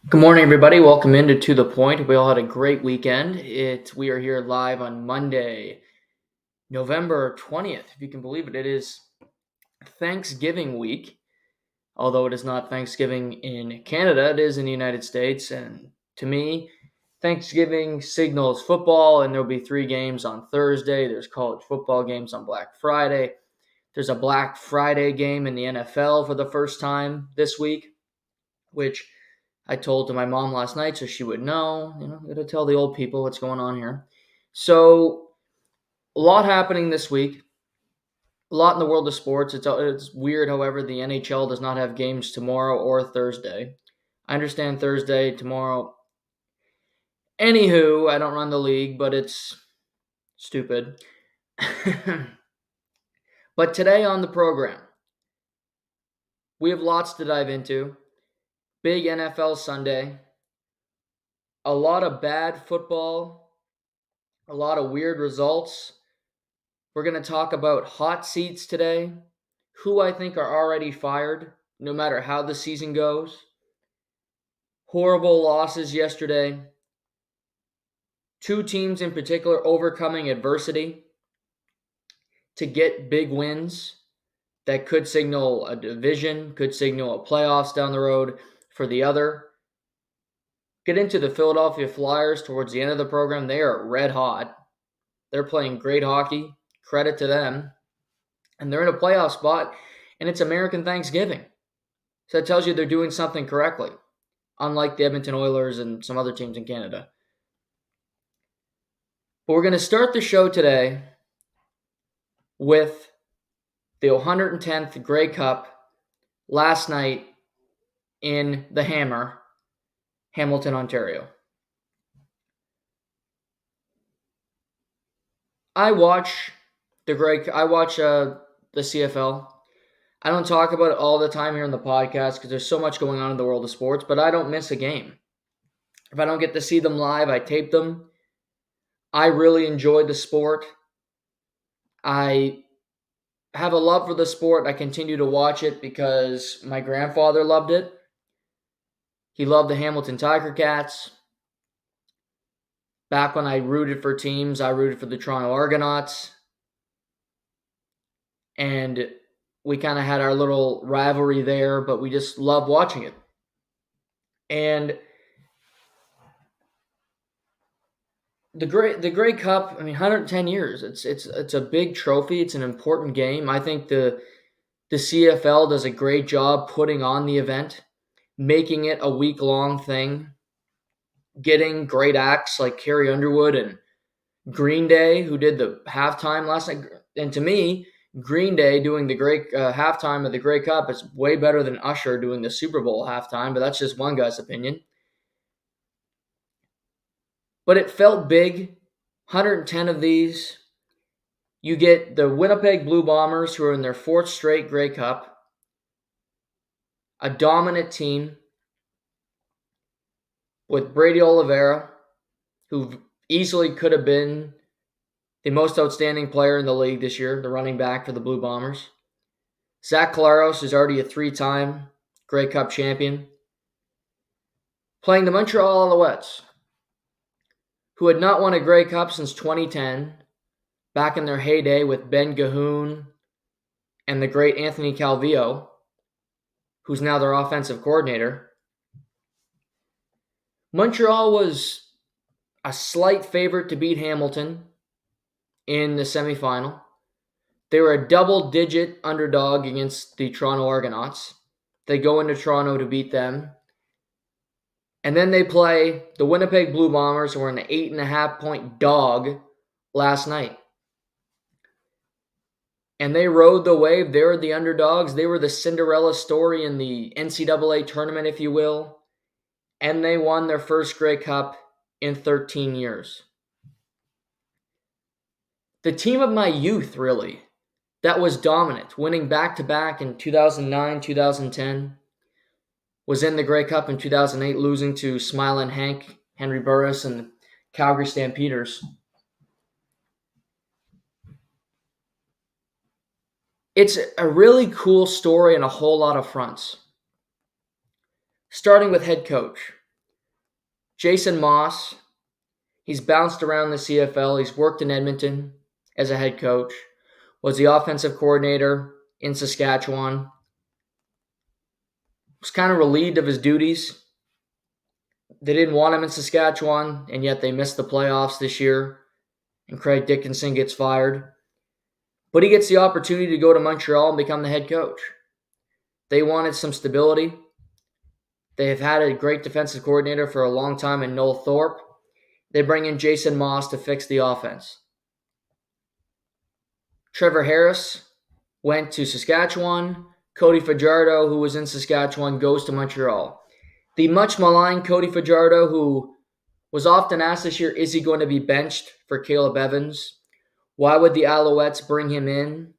Good morning, everybody. Welcome into To the Point. We all had a great weekend. We are here live on Monday, November 20th. If you can believe it, it is Thanksgiving week. Although it is not Thanksgiving in Canada, it is in the United States. And to me, Thanksgiving signals football, and there'll be 3 games on Thursday. There's college football games on Black Friday. There's a Black Friday game in the NFL for the first time this week, which I told to my mom last night so she would know. Gotta tell the old people what's going on here. So, a lot happening this week. A lot in the world of sports. It's weird, however, the NHL does not have games tomorrow or Thursday. I understand Thursday, tomorrow. Anywho, I don't run the league, but it's stupid. But today on the program, we have lots to dive into. Big NFL Sunday. A lot of bad football. A lot of weird results. We're going to talk about hot seats today, who I think are already fired, no matter how the season goes. Horrible losses yesterday. Two teams in particular overcoming adversity to get big wins that could signal a division, could signal a playoffs down the road for the other. Get into the Philadelphia Flyers towards the end of the program. They are red hot. They're playing great hockey. Credit to them. And they're in a playoff spot, and it's American Thanksgiving. So that tells you they're doing something correctly, unlike the Edmonton Oilers and some other teams in Canada. But we're going to start the show today with the 110th Grey Cup last night in the Hammer, Hamilton, Ontario. I watch the CFL. I don't talk about it all the time here on the podcast because there's so much going on in the world of sports, but I don't miss a game. If I don't get to see them live, I tape them. I really enjoy the sport. I have a love for the sport. I continue to watch it because my grandfather loved it. He loved the Hamilton Tiger Cats. Back when I rooted for teams, I rooted for the Toronto Argonauts. And we kind of had our little rivalry there, but we just loved watching it. And the Grey Cup, 110 years. It's a big trophy. It's an important game. I think the CFL does a great job putting on the event, making it a week-long thing, getting great acts like Carrie Underwood and Green Day, who did the halftime last night. And to me, Green Day doing the great halftime of the Grey Cup is way better than Usher doing the Super Bowl halftime, but that's just one guy's opinion. But it felt big. 110 of these. You get the Winnipeg Blue Bombers, who are in their fourth straight Grey Cup. A dominant team with Brady Oliveira, who easily could have been the most outstanding player in the league this year, the running back for the Blue Bombers. Zach Collaros is already a 3-time Grey Cup champion. Playing the Montreal Alouettes, who had not won a Grey Cup since 2010, back in their heyday with Ben Gahoon and the great Anthony Calvillo, who's now their offensive coordinator. Montreal was a slight favorite to beat Hamilton in the semifinal. They were a double-digit underdog against the Toronto Argonauts. They go into Toronto to beat them. And then they play the Winnipeg Blue Bombers, who were an 8.5-point dog last night. And they rode the wave. They were the underdogs. They were the Cinderella story in the NCAA tournament, if you will. And they won their first Grey Cup in 13 years. The team of my youth, really, that was dominant, winning back-to-back in 2009, 2010, was in the Grey Cup in 2008, losing to Smiling Hank, Henry Burris, and the Calgary Stampeders. It's a really cool story on a whole lot of fronts. Starting with head coach. Jason Moss, he's bounced around the CFL. He's worked in Edmonton as a head coach, was the offensive coordinator in Saskatchewan, was kind of relieved of his duties. They didn't want him in Saskatchewan, and yet they missed the playoffs this year, and Craig Dickinson gets fired. But he gets the opportunity to go to Montreal and become the head coach. They wanted some stability. They have had a great defensive coordinator for a long time in Noel Thorpe. They bring in Jason Moss to fix the offense. Trevor Harris went to Saskatchewan. Cody Fajardo, who was in Saskatchewan, goes to Montreal. The much maligned Cody Fajardo, who was often asked this year, is he going to be benched for Caleb Evans? Why would the Alouettes bring him in?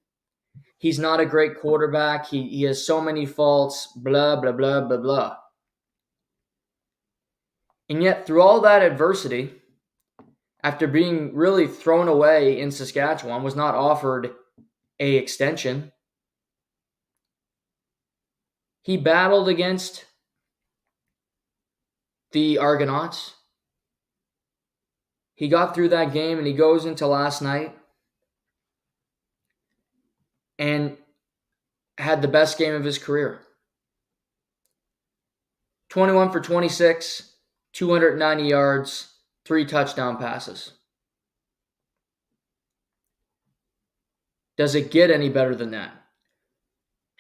He's not a great quarterback. He has so many faults, blah, blah, blah, blah, blah. And yet, through all that adversity, after being really thrown away in Saskatchewan, was not offered an extension. He battled against the Argonauts. He got through that game, and he goes into last night and had the best game of his career. 21 for 26, 290 yards, 3 touchdown passes. Does it get any better than that?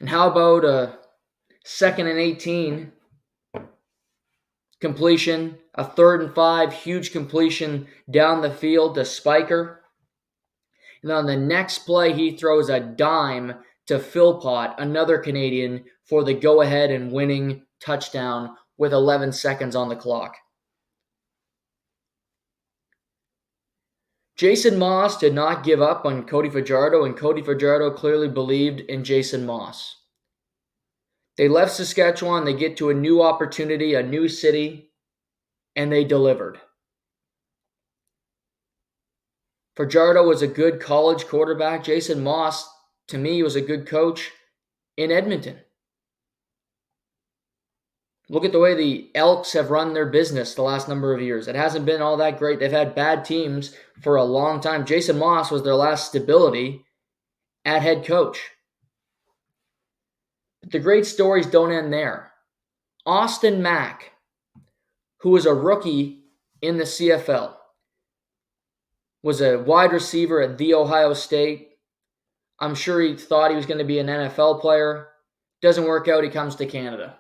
And how about a 2nd and 18 completion, a 3rd and 5, huge completion down the field to Spiker. And on the next play, he throws a dime to Philpott, another Canadian, for the go-ahead and winning touchdown with 11 seconds on the clock. Jason Moss did not give up on Cody Fajardo, and Cody Fajardo clearly believed in Jason Moss. They left Saskatchewan, they get to a new opportunity, a new city, and they delivered. Fajardo was a good college quarterback. Jason Moss, to me, was a good coach in Edmonton. Look at the way the Elks have run their business the last number of years. It hasn't been all that great. They've had bad teams for a long time. Jason Moss was their last stability at head coach. But the great stories don't end there. Austin Mack, who was a rookie in the CFL, was a wide receiver at The Ohio State. I'm sure he thought he was going to be an NFL player. Doesn't work out, he comes to Canada.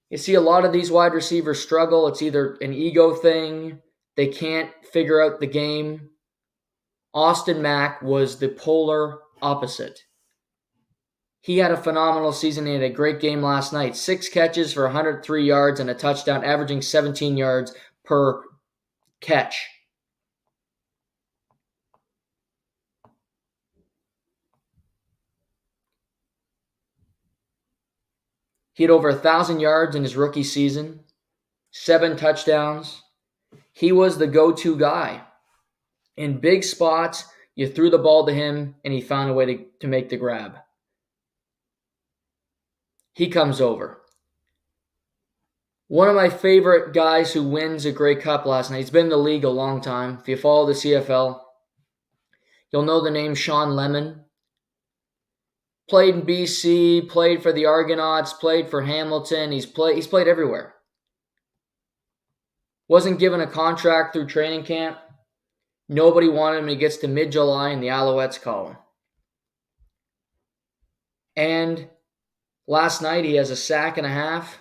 You see a lot of these wide receivers struggle. It's either an ego thing, they can't figure out the game. Austin Mack was the polar opposite. He had a phenomenal season. He had a great game last night. 6 catches for 103 yards and a touchdown, averaging 17 yards per catch. He had over 1,000 yards in his rookie season, 7 touchdowns. He was the go-to guy. In big spots, you threw the ball to him, and he found a way to make the grab. He comes over. One of my favorite guys who wins a Grey Cup last night, he's been in the league a long time. If you follow the CFL, you'll know the name Sean Lemon. Played in BC, played for the Argonauts, played for Hamilton. He's played everywhere. Wasn't given a contract through training camp. Nobody wanted him. He gets to mid-July and the Alouettes call him. And last night he has a sack and a half,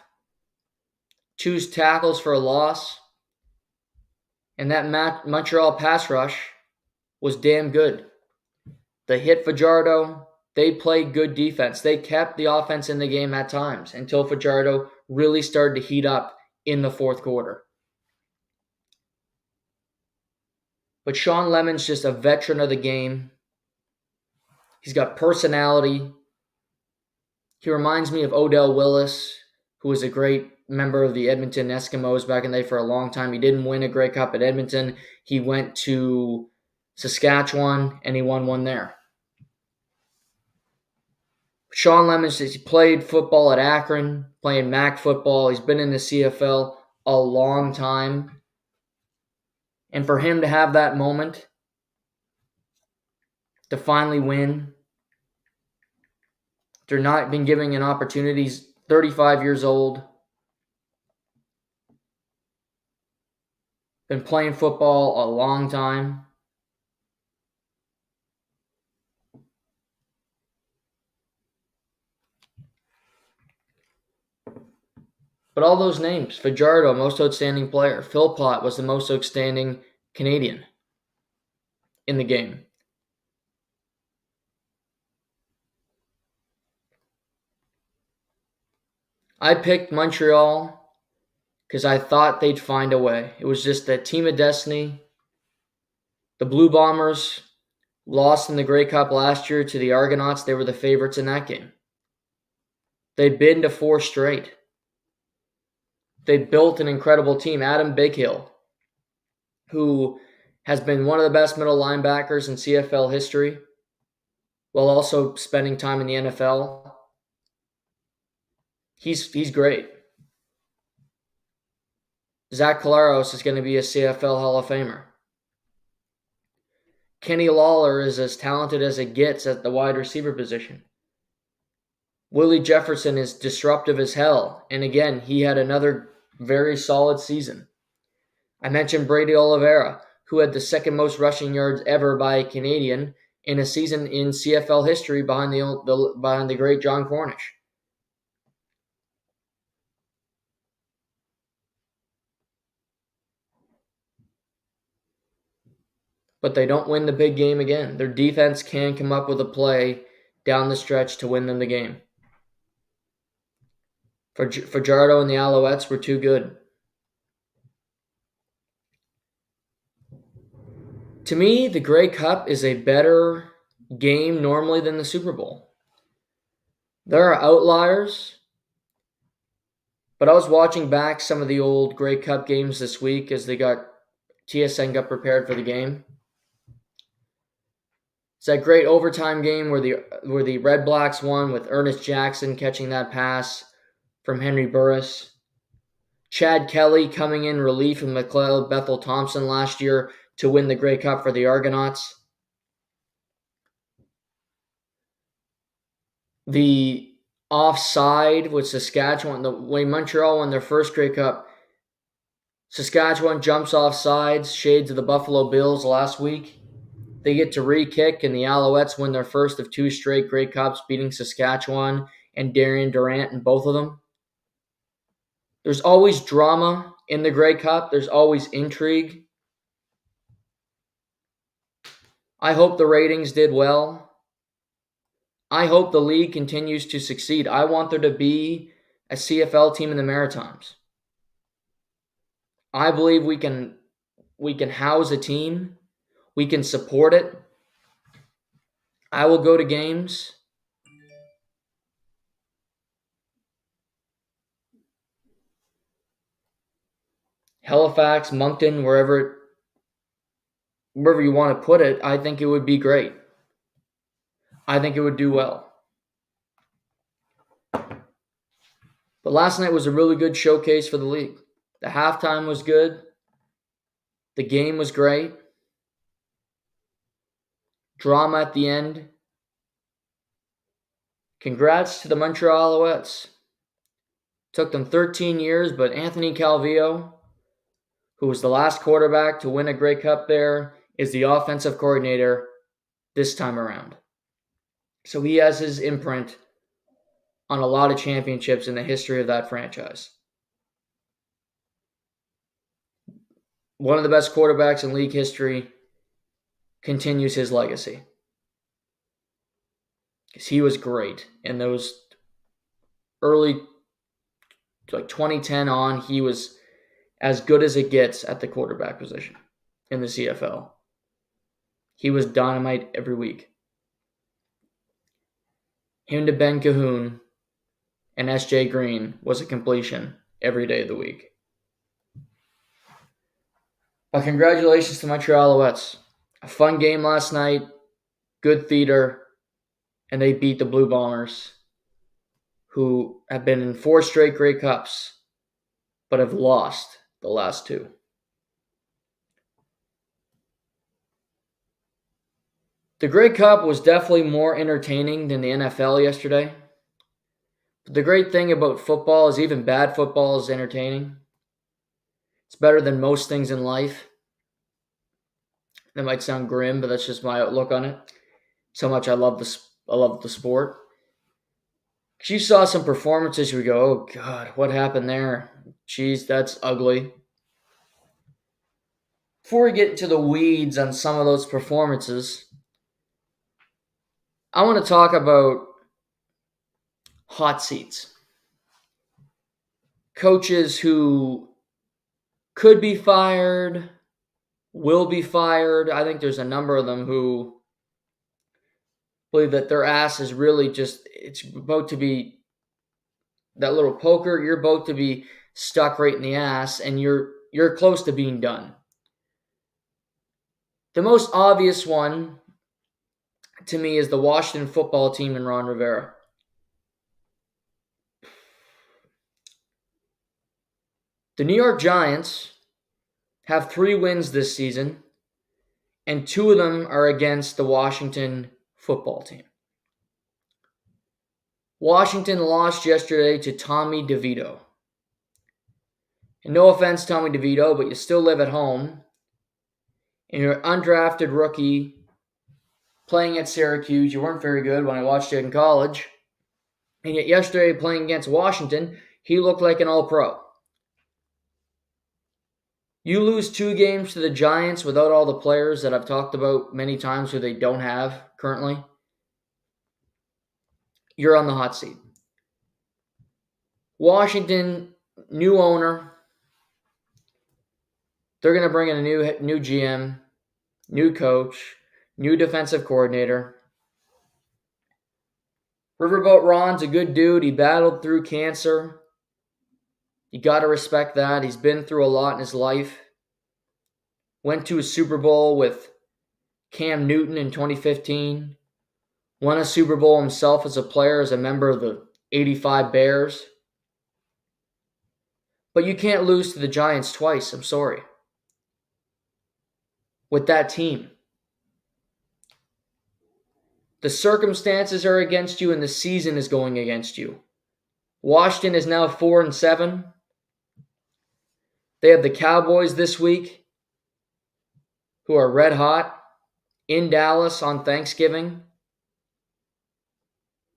2 tackles for a loss, and that Montreal pass rush was damn good. They hit Fajardo. They played good defense. They kept the offense in the game at times until Fajardo really started to heat up in the 4th quarter. But Sean Lemon's just a veteran of the game. He's got personality. He reminds me of Odell Willis, who was a great member of the Edmonton Eskimos back in the day for a long time. He didn't win a Grey Cup at Edmonton. He went to Saskatchewan, and he won one there. Sean Lemon, he played football at Akron, playing MAC football. He's been in the CFL a long time. And for him to have that moment, to finally win, they're not been giving an opportunity. He's 35 years old, been playing football a long time. But all those names, Fajardo, most outstanding player. Philpott was the most outstanding Canadian in the game. I picked Montreal because I thought they'd find a way. It was just that team of destiny. The Blue Bombers lost in the Grey Cup last year to the Argonauts. They were the favorites in that game. They'd been to 4 straight. They built an incredible team. Adam Bighill, who has been one of the best middle linebackers in CFL history, while also spending time in the NFL. He's great. Zach Collaros is going to be a CFL Hall of Famer. Kenny Lawler is as talented as it gets at the wide receiver position. Willie Jefferson is disruptive as hell, and again, he had another very solid season. I mentioned Brady Oliveira, who had the second most rushing yards ever by a Canadian in a season in CFL history behind the great John Cornish. But they don't win the big game again. Their defense can come up with a play down the stretch to win them the game. Fajardo and the Alouettes were too good. To me, the Grey Cup is a better game normally than the Super Bowl. There are outliers, but I was watching back some of the old Grey Cup games this week as TSN got prepared for the game. It's that great overtime game where the Red Blacks won with Ernest Jackson catching that pass from Henry Burris. Chad Kelly coming in relief of McLeod Bethel Thompson last year to win the Grey Cup for the Argonauts. The offside with Saskatchewan, the way Montreal won their first Grey Cup, Saskatchewan jumps off sides, shades of the Buffalo Bills last week. They get to re-kick, and the Alouettes win their first of 2 straight Grey Cups, beating Saskatchewan and Darian Durant in both of them. There's always drama in the Grey Cup. There's always intrigue. I hope the ratings did well. I hope the league continues to succeed. I want there to be a CFL team in the Maritimes. I believe we can house a team. We can support it. I will go to games. Halifax, Moncton, wherever you want to put it, I think it would be great. I think it would do well. But last night was a really good showcase for the league. The halftime was good. The game was great. Drama at the end. Congrats to the Montreal Alouettes. Took them 13 years, but Anthony Calvillo, who was the last quarterback to win a Grey Cup there, is the offensive coordinator this time around. So he has his imprint on a lot of championships in the history of that franchise. One of the best quarterbacks in league history continues his legacy. Because he was great in those early, like 2010 on, he was as good as it gets at the quarterback position in the CFL. He was dynamite every week. Him to Ben Cahoon and S.J. Green was a completion every day of the week. But congratulations to Montreal Alouettes. A fun game last night, good theater, and they beat the Blue Bombers, who have been in 4 straight Grey Cups, but have lost the last two. The Grey Cup was definitely more entertaining than the NFL yesterday. But the great thing about football is even bad football is entertaining. It's better than most things in life. That might sound grim, but that's just my outlook on it. So much I love the sport. Because you saw some performances, you would go, oh God, what happened there? Jeez, that's ugly. Before we get into the weeds on some of those performances, I want to talk about hot seats. Coaches who could be fired, will be fired. I think there's a number of them who believe that their ass is really it's about to be that little poker. You're about to be stuck right in the ass, and you're close to being done. The most obvious one to me is the Washington football team and Ron Rivera. The New York Giants have 3 wins this season, and 2 of them are against the Washington football team. Washington lost yesterday to Tommy DeVito. And no offense, Tommy DeVito, but you still live at home, and you're an undrafted rookie playing at Syracuse. You weren't very good when I watched you in college. And yet yesterday, playing against Washington, he looked like an all-pro. You lose 2 games to the Giants without all the players that I've talked about many times who they don't have currently. You're on the hot seat. Washington, new owner. They're going to bring in a new GM, new coach, new defensive coordinator. Riverboat Ron's a good dude. He battled through cancer. You got to respect that. He's been through a lot in his life. Went to a Super Bowl with Cam Newton in 2015. Won a Super Bowl himself as a player, as a member of the 85 Bears. But you can't lose to the Giants twice. I'm sorry. With that team. The circumstances are against you and the season is going against you. Washington is now 4-7. They have the Cowboys this week, who are red hot, in Dallas on Thanksgiving.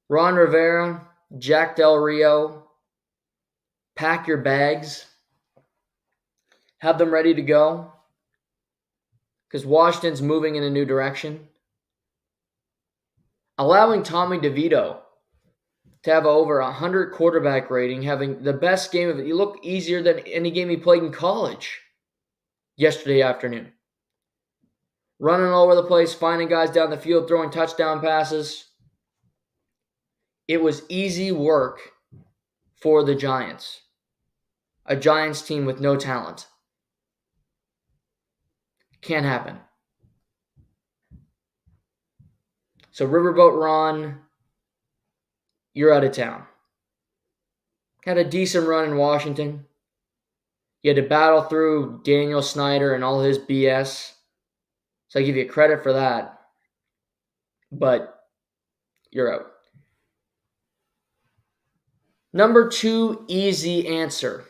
Ron Rivera, Jack Del Rio, pack your bags. Have them ready to go. Because Washington's moving in a new direction. Allowing Tommy DeVito to have over 100 quarterback rating, having the best game of it. You look easier than any game he played in college yesterday afternoon. Running all over the place, finding guys down the field, throwing touchdown passes. It was easy work for the Giants. A Giants team with no talent. Can't happen. So Riverboat Ron, you're out of town. Had a decent run in Washington. You had to battle through Daniel Snyder and all his BS. So I give you credit for that. But you're out. Number 2, easy answer.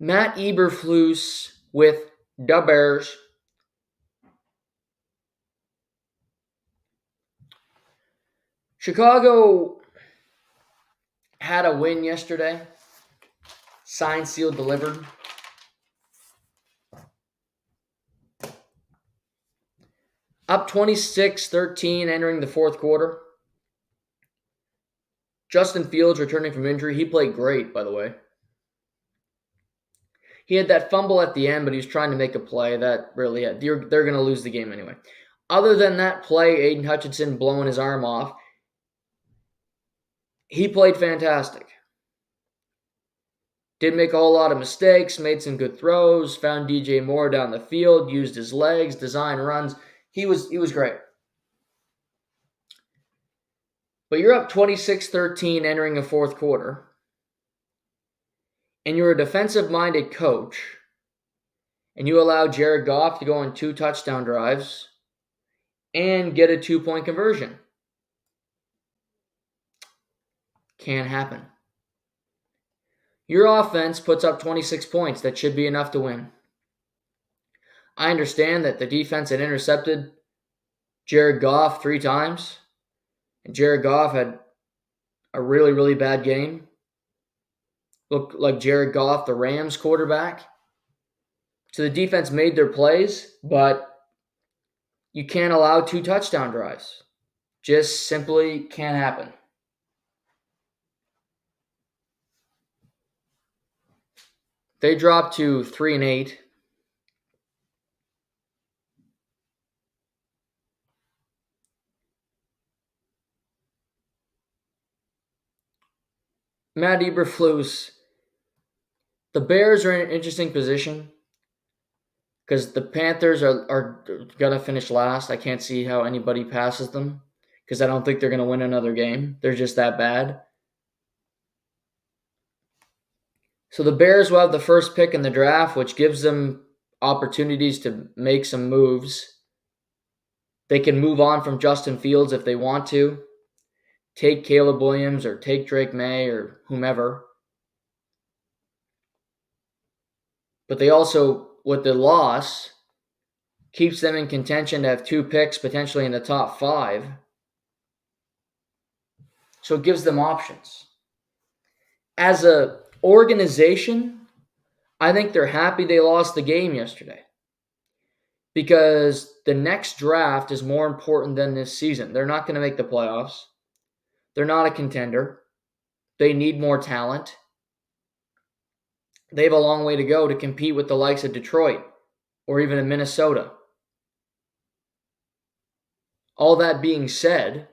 Matt Eberflus with the Bears. Chicago had a win yesterday. Signed, sealed, delivered. Up 26-13 entering the fourth quarter. Justin Fields returning from injury. He played great, by the way. He had that fumble at the end, but he was trying to make a play that really they're going to lose the game anyway. Other than that play, Aiden Hutchinson blowing his arm off, he played fantastic. Didn't make a whole lot of mistakes, made some good throws, found DJ Moore down the field, used his legs, designed runs. He was great. But you're up 26-13 entering the fourth quarter. and you're a defensive-minded coach, and you allow Jared Goff to go on 2 touchdown drives and get a 2-point conversion. Can't happen. Your offense puts up 26 points. That should be enough to win. I understand that the defense had intercepted Jared Goff 3 times, and Jared Goff had a really, really bad game. Looked like Jared Goff, the Rams quarterback. So the defense made their plays, but you can't allow 2 touchdown drives. Just simply can't happen. They dropped to 3-8. Matt Eberflus, the Bears are in an interesting position because the Panthers are going to finish last. I can't see how anybody passes them because I don't think they're going to win another game. They're just that bad. So the Bears will have the first pick in the draft, which gives them opportunities to make some moves. They can move on from Justin Fields if they want to. Take Caleb Williams or take Drake May or whomever. But they also, with the loss, keeps them in contention to have 2 picks potentially in the top 5. So it gives them options. As an organization, I think they're happy they lost the game yesterday because the next draft is more important than this season. They're not going to make the playoffs. They're not a contender. They need more talent. They have a long way to go to compete with the likes of Detroit or even in Minnesota. All that being said,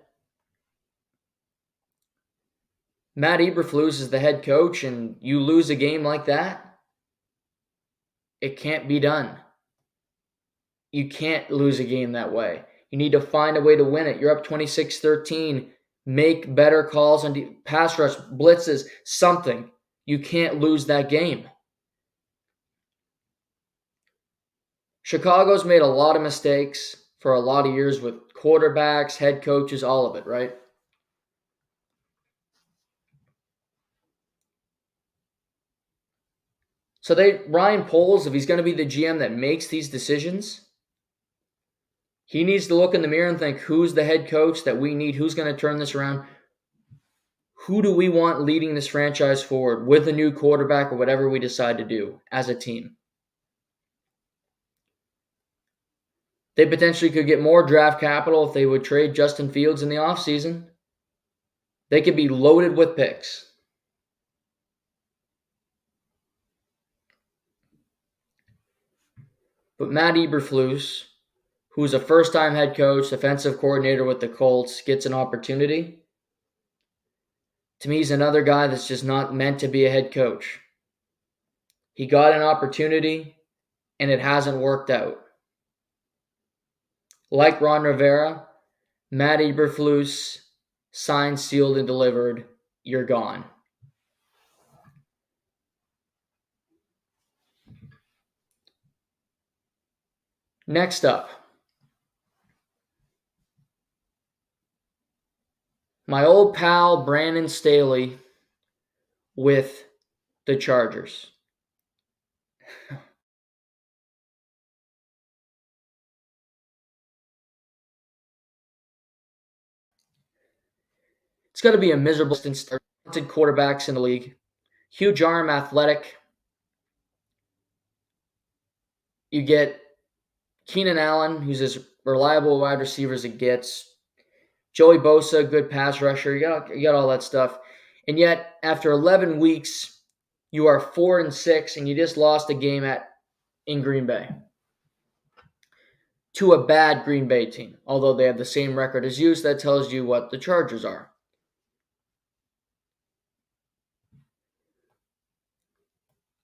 Matt Eberflus is the head coach, and you lose a game like that, it can't be done. You can't lose a game that way. You need to find a way to win it. You're up 26-13. Make better calls on pass rush, blitzes, something. You can't lose that game. Chicago's made a lot of mistakes for a lot of years with quarterbacks, head coaches, all of it, right? So Ryan Poles, if he's going to be the GM that makes these decisions, he needs to look in the mirror and think, who's the head coach that we need? Who's going to turn this around? Who do we want leading this franchise forward with a new quarterback or whatever we decide to do as a team? They potentially could get more draft capital if they would trade Justin Fields in the offseason. They could be loaded with picks. But Matt Eberflus, who's a first-time head coach, defensive coordinator with the Colts, gets an opportunity. To me, he's another guy that's just not meant to be a head coach. He got an opportunity, and it hasn't worked out. Like Ron Rivera, Matt Eberflus, signed, sealed, and delivered. You're gone. Next up, my old pal Brandon Staley with the Chargers. It's got to be a miserable talented quarterbacks in the league. Huge arm, athletic. You get Keenan Allen, who's as reliable wide receiver as it gets. Joey Bosa, good pass rusher. You got all that stuff. And yet, after 11 weeks, you are 4-6, and you just lost a game in Green Bay to a bad Green Bay team. Although they have the same record as you, so that tells you what the Chargers are.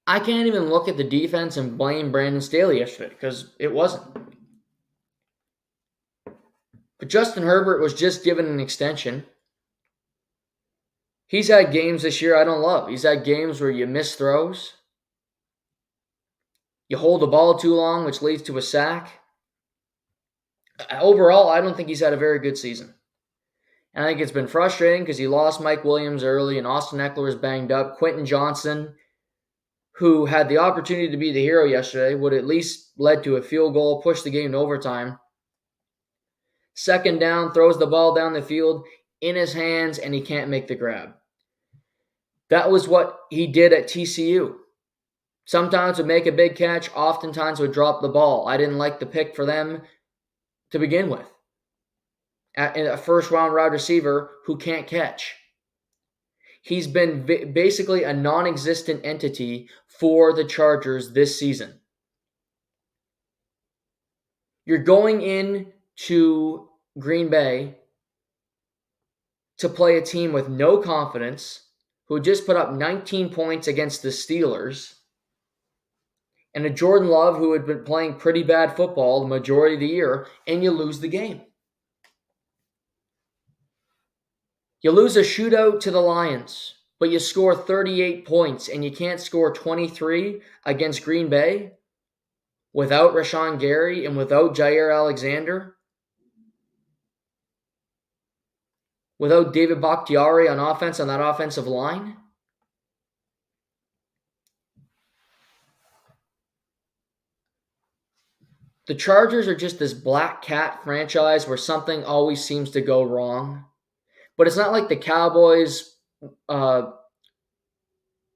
I can't even look at the defense and blame Brandon Staley yesterday because it wasn't. But Justin Herbert was just given an extension. He's had games this year I don't love. He's had games where you miss throws. You hold the ball too long, which leads to a sack. Overall, I don't think he's had a very good season. And I think it's been frustrating because he lost Mike Williams early and Austin Eckler was banged up. Quentin Johnson, who had the opportunity to be the hero yesterday, would at least led to a field goal, pushed the game to overtime. Second down, throws the ball down the field in his hands, and he can't make the grab. That was what he did at TCU. Sometimes would make a big catch, oftentimes would drop the ball. I didn't like the pick for them to begin with. A first-round wide receiver who can't catch. He's been basically a non-existent entity for the Chargers this season. You're going in to Green Bay to play a team with no confidence, who just put up 19 points against the Steelers, and a Jordan Love who had been playing pretty bad football the majority of the year, and you lose the game. You lose a shootout to the Lions, but you score 38 points, and you can't score 23 against Green Bay without Rashawn Gary and without Jair Alexander, without David Bakhtiari on offense on that offensive line. The Chargers are just this black cat franchise where something always seems to go wrong. But it's not like the Cowboys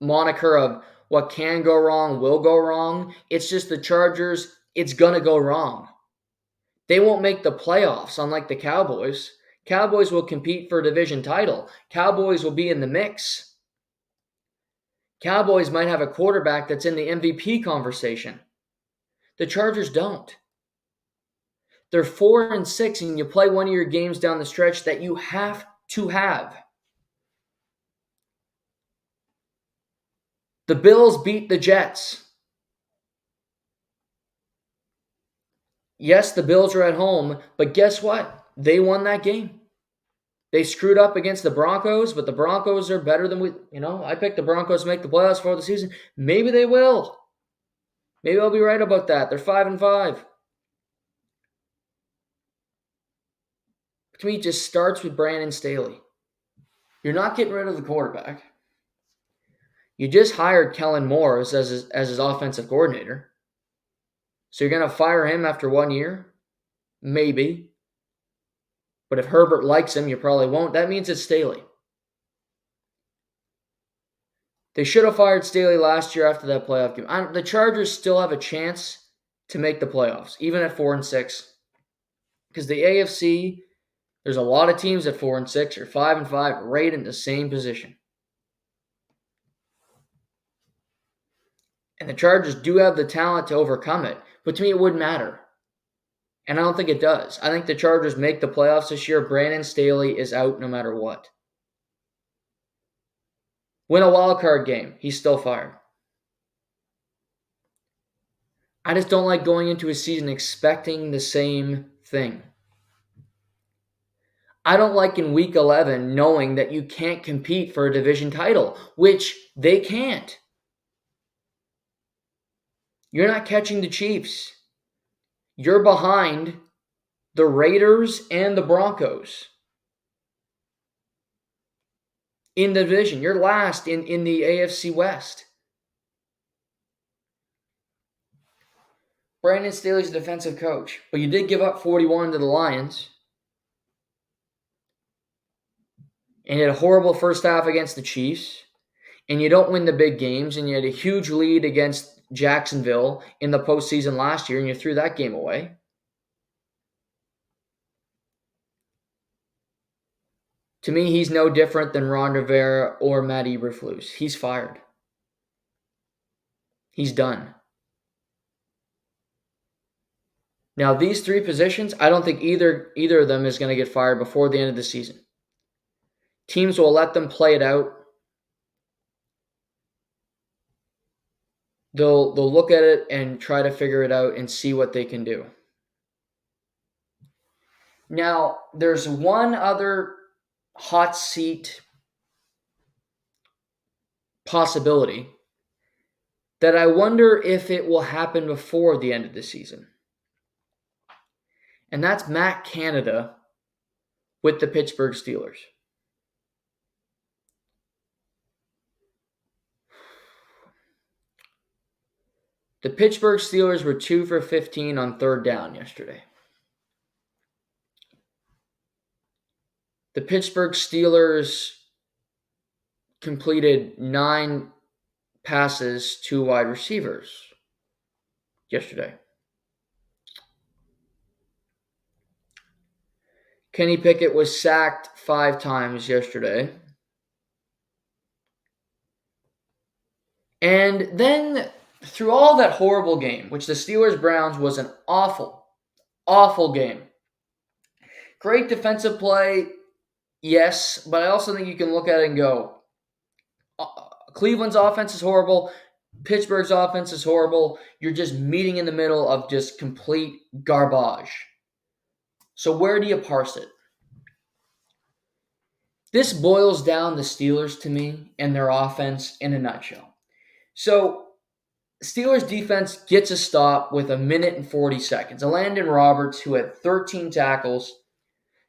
moniker of what can go wrong will go wrong. It's just the Chargers, it's going to go wrong. They won't make the playoffs, unlike the Cowboys. Cowboys will compete for a division title. Cowboys will be in the mix. Cowboys might have a quarterback that's in the MVP conversation. The Chargers don't. They're 4-6, and you play one of your games down the stretch that you have to have. The Bills beat the Jets. Yes, the Bills are at home, but guess what? They won that game. They screwed up against the Broncos, but the Broncos are better than I picked the Broncos to make the playoffs for the season. Maybe they will. Maybe I'll be right about that. They're 5-5. To me, it just starts with Brandon Staley. You're not getting rid of the quarterback. You just hired Kellen Moore as his offensive coordinator. So you're going to fire him after 1 year? Maybe. But if Herbert likes him, you probably won't. That means it's Staley. They should have fired Staley last year after that playoff game. The Chargers still have a chance to make the playoffs, even at 4-6. Because the AFC, there's a lot of teams at 4-6 or 5-5 right in the same position. And the Chargers do have the talent to overcome it. But to me, it wouldn't matter. And I don't think it does. I think the Chargers make the playoffs this year. Brandon Staley is out no matter what. Win a wild card game, he's still fired. I just don't like going into a season expecting the same thing. I don't like in week 11 knowing that you can't compete for a division title, which they can't. You're not catching the Chiefs. You're behind the Raiders and the Broncos in the division. You're last in the AFC West. Brandon Staley's a defensive coach, but you did give up 41 to the Lions. And you had a horrible first half against the Chiefs. And you don't win the big games. And you had a huge lead against Jacksonville in the postseason last year, and you threw that game away. To me, he's no different than Ron Rivera or Matt Eberflus. He's fired. He's done. Now, these three positions, I don't think either of them is going to get fired before the end of the season. Teams will let them play it out. They'll look at it and try to figure it out and see what they can do. Now, there's one other hot seat possibility that I wonder if it will happen before the end of the season. And that's Matt Canada with the Pittsburgh Steelers. The Pittsburgh Steelers were 2 for 15 on third down yesterday. The Pittsburgh Steelers completed 9 passes to wide receivers yesterday. Kenny Pickett was sacked 5 times yesterday. And then through all that horrible game, which the Steelers-Browns was an awful, awful game. Great defensive play, yes, but I also think you can look at it and go, Cleveland's offense is horrible. Pittsburgh's offense is horrible. You're just meeting in the middle of just complete garbage. So where do you parse it? This boils down the Steelers to me and their offense in a nutshell. So Steelers defense gets a stop with 1 minute and 40 seconds. Landon Roberts, who had 13 tackles,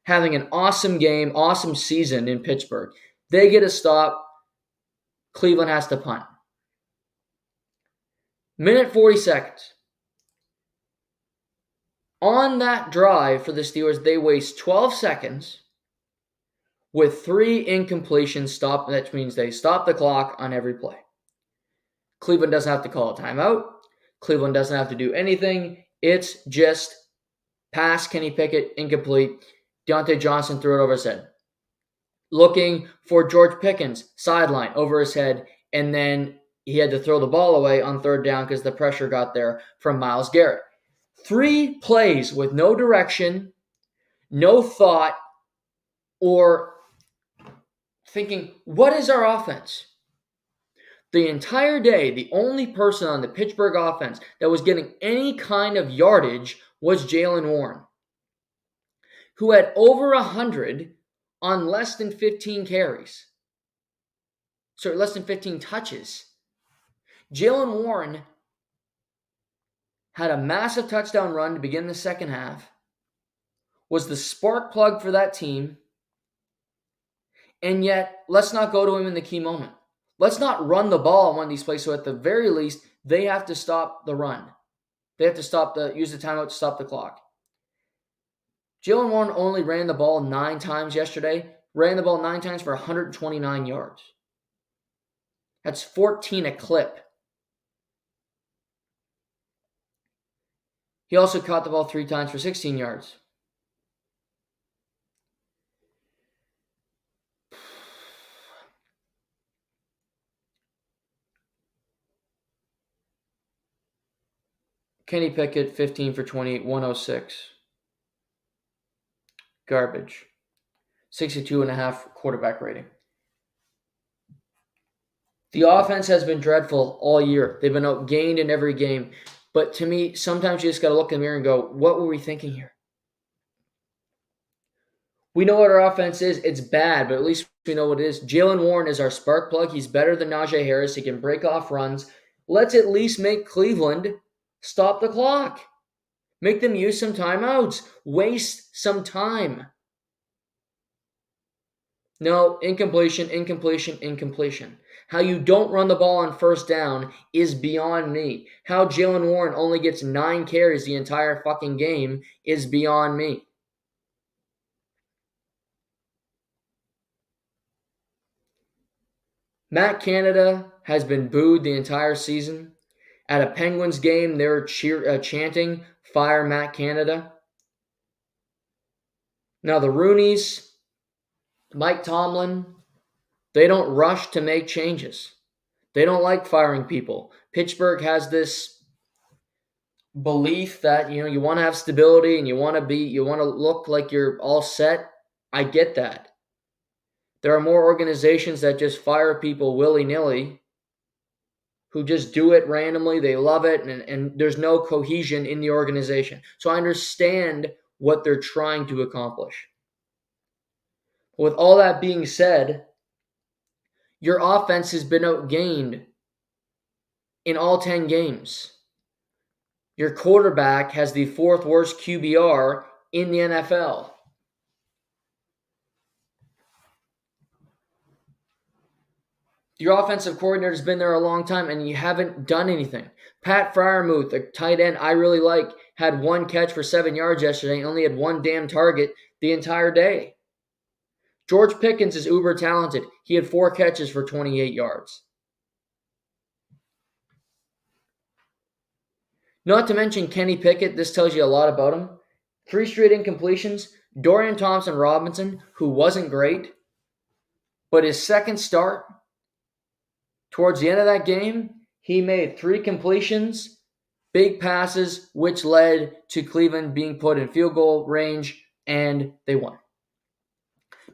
having an awesome game, awesome season in Pittsburgh. They get a stop. Cleveland has to punt. 1 minute 40 seconds. On that drive for the Steelers, they waste 12 seconds with 3 incompletions. That means they stop the clock on every play. Cleveland doesn't have to call a timeout. Cleveland doesn't have to do anything. It's just pass, Kenny Pickett, incomplete. Deontay Johnson threw it over his head. Looking for George Pickens, sideline, over his head, and then he had to throw the ball away on third down because the pressure got there from Myles Garrett. 3 plays with no direction, no thought, or thinking, what is our offense? The entire day, the only person on the Pittsburgh offense that was getting any kind of yardage was Jaylen Warren, who had over 100 on less than 15 carries. Sorry, less than 15 touches. Jaylen Warren had a massive touchdown run to begin the second half, was the spark plug for that team, and yet let's not go to him in the key moment. Let's not run the ball on one of these plays, so at the very least, they have to stop the run. They have to use the timeout to stop the clock. Jaylen Warren only ran the ball 9 times yesterday, ran the ball 9 times for 129 yards. That's 14 a clip. He also caught the ball 3 times for 16 yards. Kenny Pickett, 15 for 20, 106. Garbage. 62.5 quarterback rating. The offense has been dreadful all year. They've been outgained in every game. But to me, sometimes you just got to look in the mirror and go, what were we thinking here? We know what our offense is. It's bad, but at least we know what it is. Jaylen Warren is our spark plug. He's better than Najee Harris. He can break off runs. Let's at least make Cleveland stop the clock. Make them use some timeouts. Waste some time. No, incompletion. How you don't run the ball on first down is beyond me. How Jaylen Warren only gets 9 carries the entire fucking game is beyond me. Matt Canada has been booed the entire season. At a Penguins game, they're chanting, "Fire Matt Canada." Now the Rooneys, Mike Tomlin, they don't rush to make changes. They don't like firing people. Pittsburgh has this belief that, you want to have stability and you want to look like you're all set. I get that. There are more organizations that just fire people willy-nilly, who just do it randomly. They love it, and there's no cohesion in the organization. So I understand what they're trying to accomplish. With all that being said, Your offense has been outgained in all 10 games. Your quarterback has the 4th worst QBR in the NFL. Your offensive coordinator's been there a long time, and you haven't done anything. Pat Freiermuth, a tight end I really like, had 1 catch for 7 yards yesterday and only had 1 damn target the entire day. George Pickens is uber talented. He had 4 catches for 28 yards. Not to mention Kenny Pickett, this tells you a lot about him. 3 straight incompletions. Dorian Thompson-Robinson, who wasn't great, but his second start, towards the end of that game, he made 3 completions, big passes, which led to Cleveland being put in field goal range, and they won.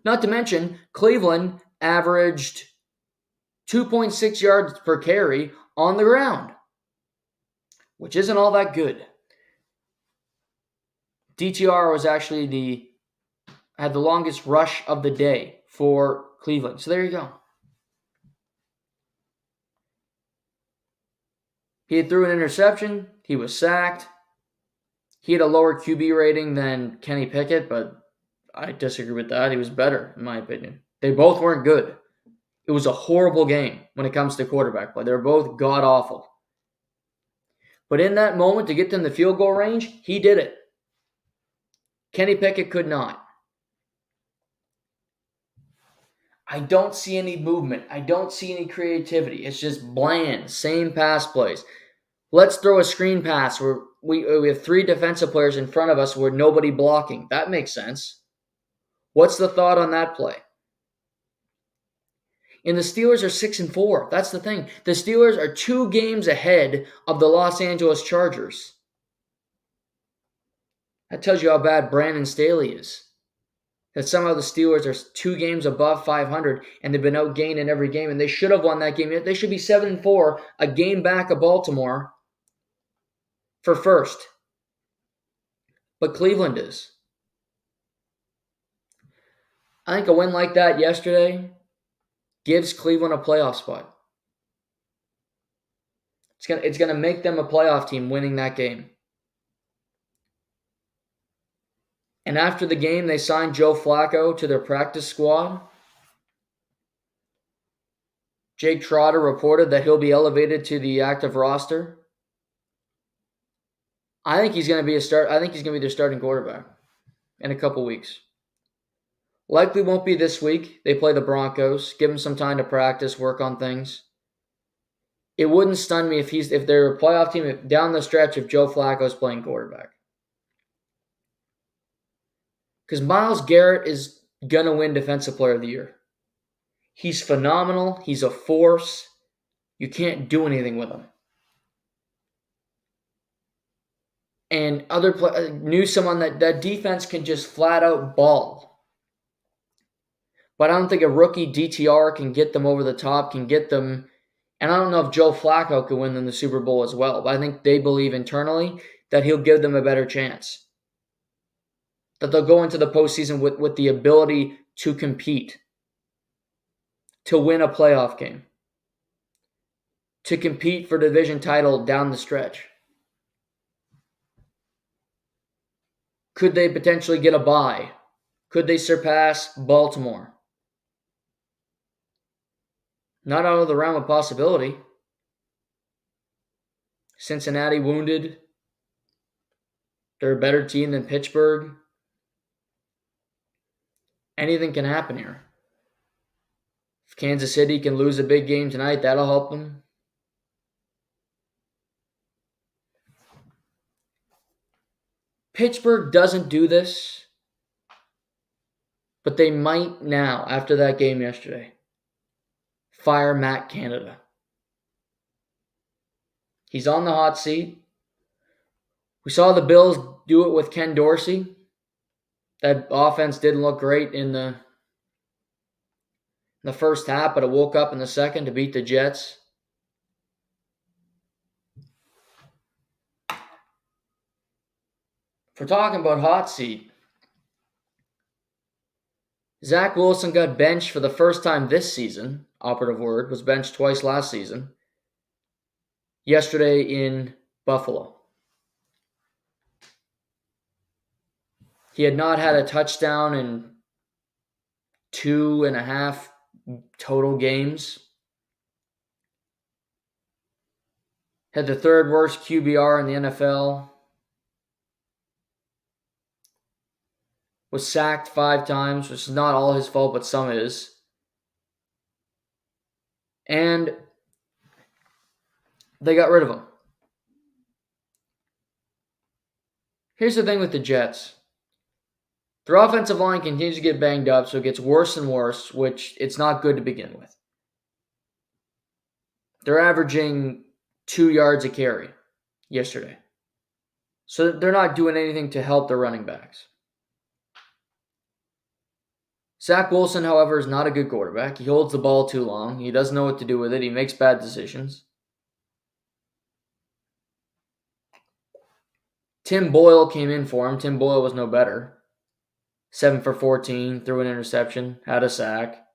Not to mention, Cleveland averaged 2.6 yards per carry on the ground, which isn't all that good. DTR was actually had the longest rush of the day for Cleveland. So there you go. He threw an interception. He was sacked. He had a lower QB rating than Kenny Pickett, but I disagree with that. He was better, in my opinion. They both weren't good. It was a horrible game when it comes to quarterback play. They were both god-awful. But in that moment, to get them the field goal range, he did it. Kenny Pickett could not. I don't see any movement. I don't see any creativity. It's just bland, same pass plays. Let's throw a screen pass where we have 3 defensive players in front of us with nobody blocking. That makes sense. What's the thought on that play? And the Steelers are 6-4. That's the thing. The Steelers are 2 games ahead of the Los Angeles Chargers. That tells you how bad Brandon Staley is. That somehow the Steelers are 2 games above 500 and they've been outgained in every game, and they should have won that game. They should be 7-4, a game back of Baltimore for first. But Cleveland is. I think a win like that yesterday gives Cleveland a playoff spot. It's gonna make them a playoff team winning that game. And after the game, they signed Joe Flacco to their practice squad. Jake Trotter reported that he'll be elevated to the active roster. I think he's going to be their starting quarterback in a couple weeks. Likely won't be this week. They play the Broncos. Give him some time to practice, work on things. It wouldn't stun me if they're a playoff team down the stretch if Joe Flacco's playing quarterback. Because Myles Garrett is going to win Defensive Player of the Year. He's phenomenal. He's a force. You can't do anything with him. And knew someone that defense can just flat out ball. But I don't think a rookie DTR can get them over the top, can get them. And I don't know if Joe Flacco can win them the Super Bowl as well. But I think they believe internally that he'll give them a better chance. That they'll go into the postseason with the ability to compete. To win a playoff game. To compete for division title down the stretch. Could they potentially get a bye? Could they surpass Baltimore? Not out of the realm of possibility. Cincinnati wounded. They're a better team than Pittsburgh. Anything can happen here. If Kansas City can lose a big game tonight, that'll help them. Pittsburgh doesn't do this, but they might now, after that game yesterday, fire Matt Canada. He's on the hot seat. We saw the Bills do it with Ken Dorsey. That offense didn't look great in the first half, but it woke up in the second to beat the Jets. If we're talking about hot seat, Zach Wilson got benched for the first time this season operative word, was benched twice last season. Yesterday in Buffalo. He had not had a touchdown in 2.5 total games. Had the third worst QBR in the NFL. Was sacked 5 times, which is not all his fault, but some is. And they got rid of him. Here's the thing with the Jets. Their offensive line continues to get banged up, so it gets worse and worse, which it's not good to begin with. They're averaging 2 yards a carry yesterday. So they're not doing anything to help their running backs. Zach Wilson, however, is not a good quarterback. He holds the ball too long. He doesn't know what to do with it. He makes bad decisions. Tim Boyle came in for him. Tim Boyle was no better. 7 for 14, threw an interception, had a sack.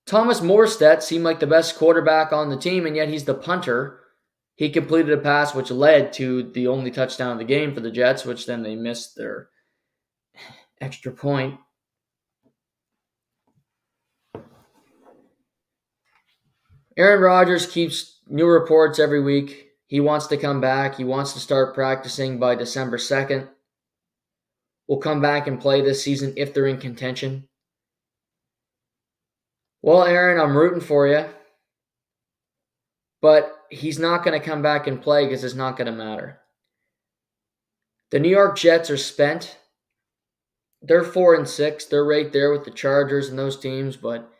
Thomas Morstead seemed like the best quarterback on the team, and yet he's the punter. He completed a pass which led to the only touchdown of the game for the Jets, which then they missed their extra point. Aaron Rodgers keeps new reports every week. He wants to come back. He wants to start practicing by December 2nd. Will come back and play this season if they're in contention. Well, Aaron, I'm rooting for you. But he's not going to come back and play because it's not going to matter. The New York Jets are spent. They're 4-6. They're right there with the Chargers and those teams, but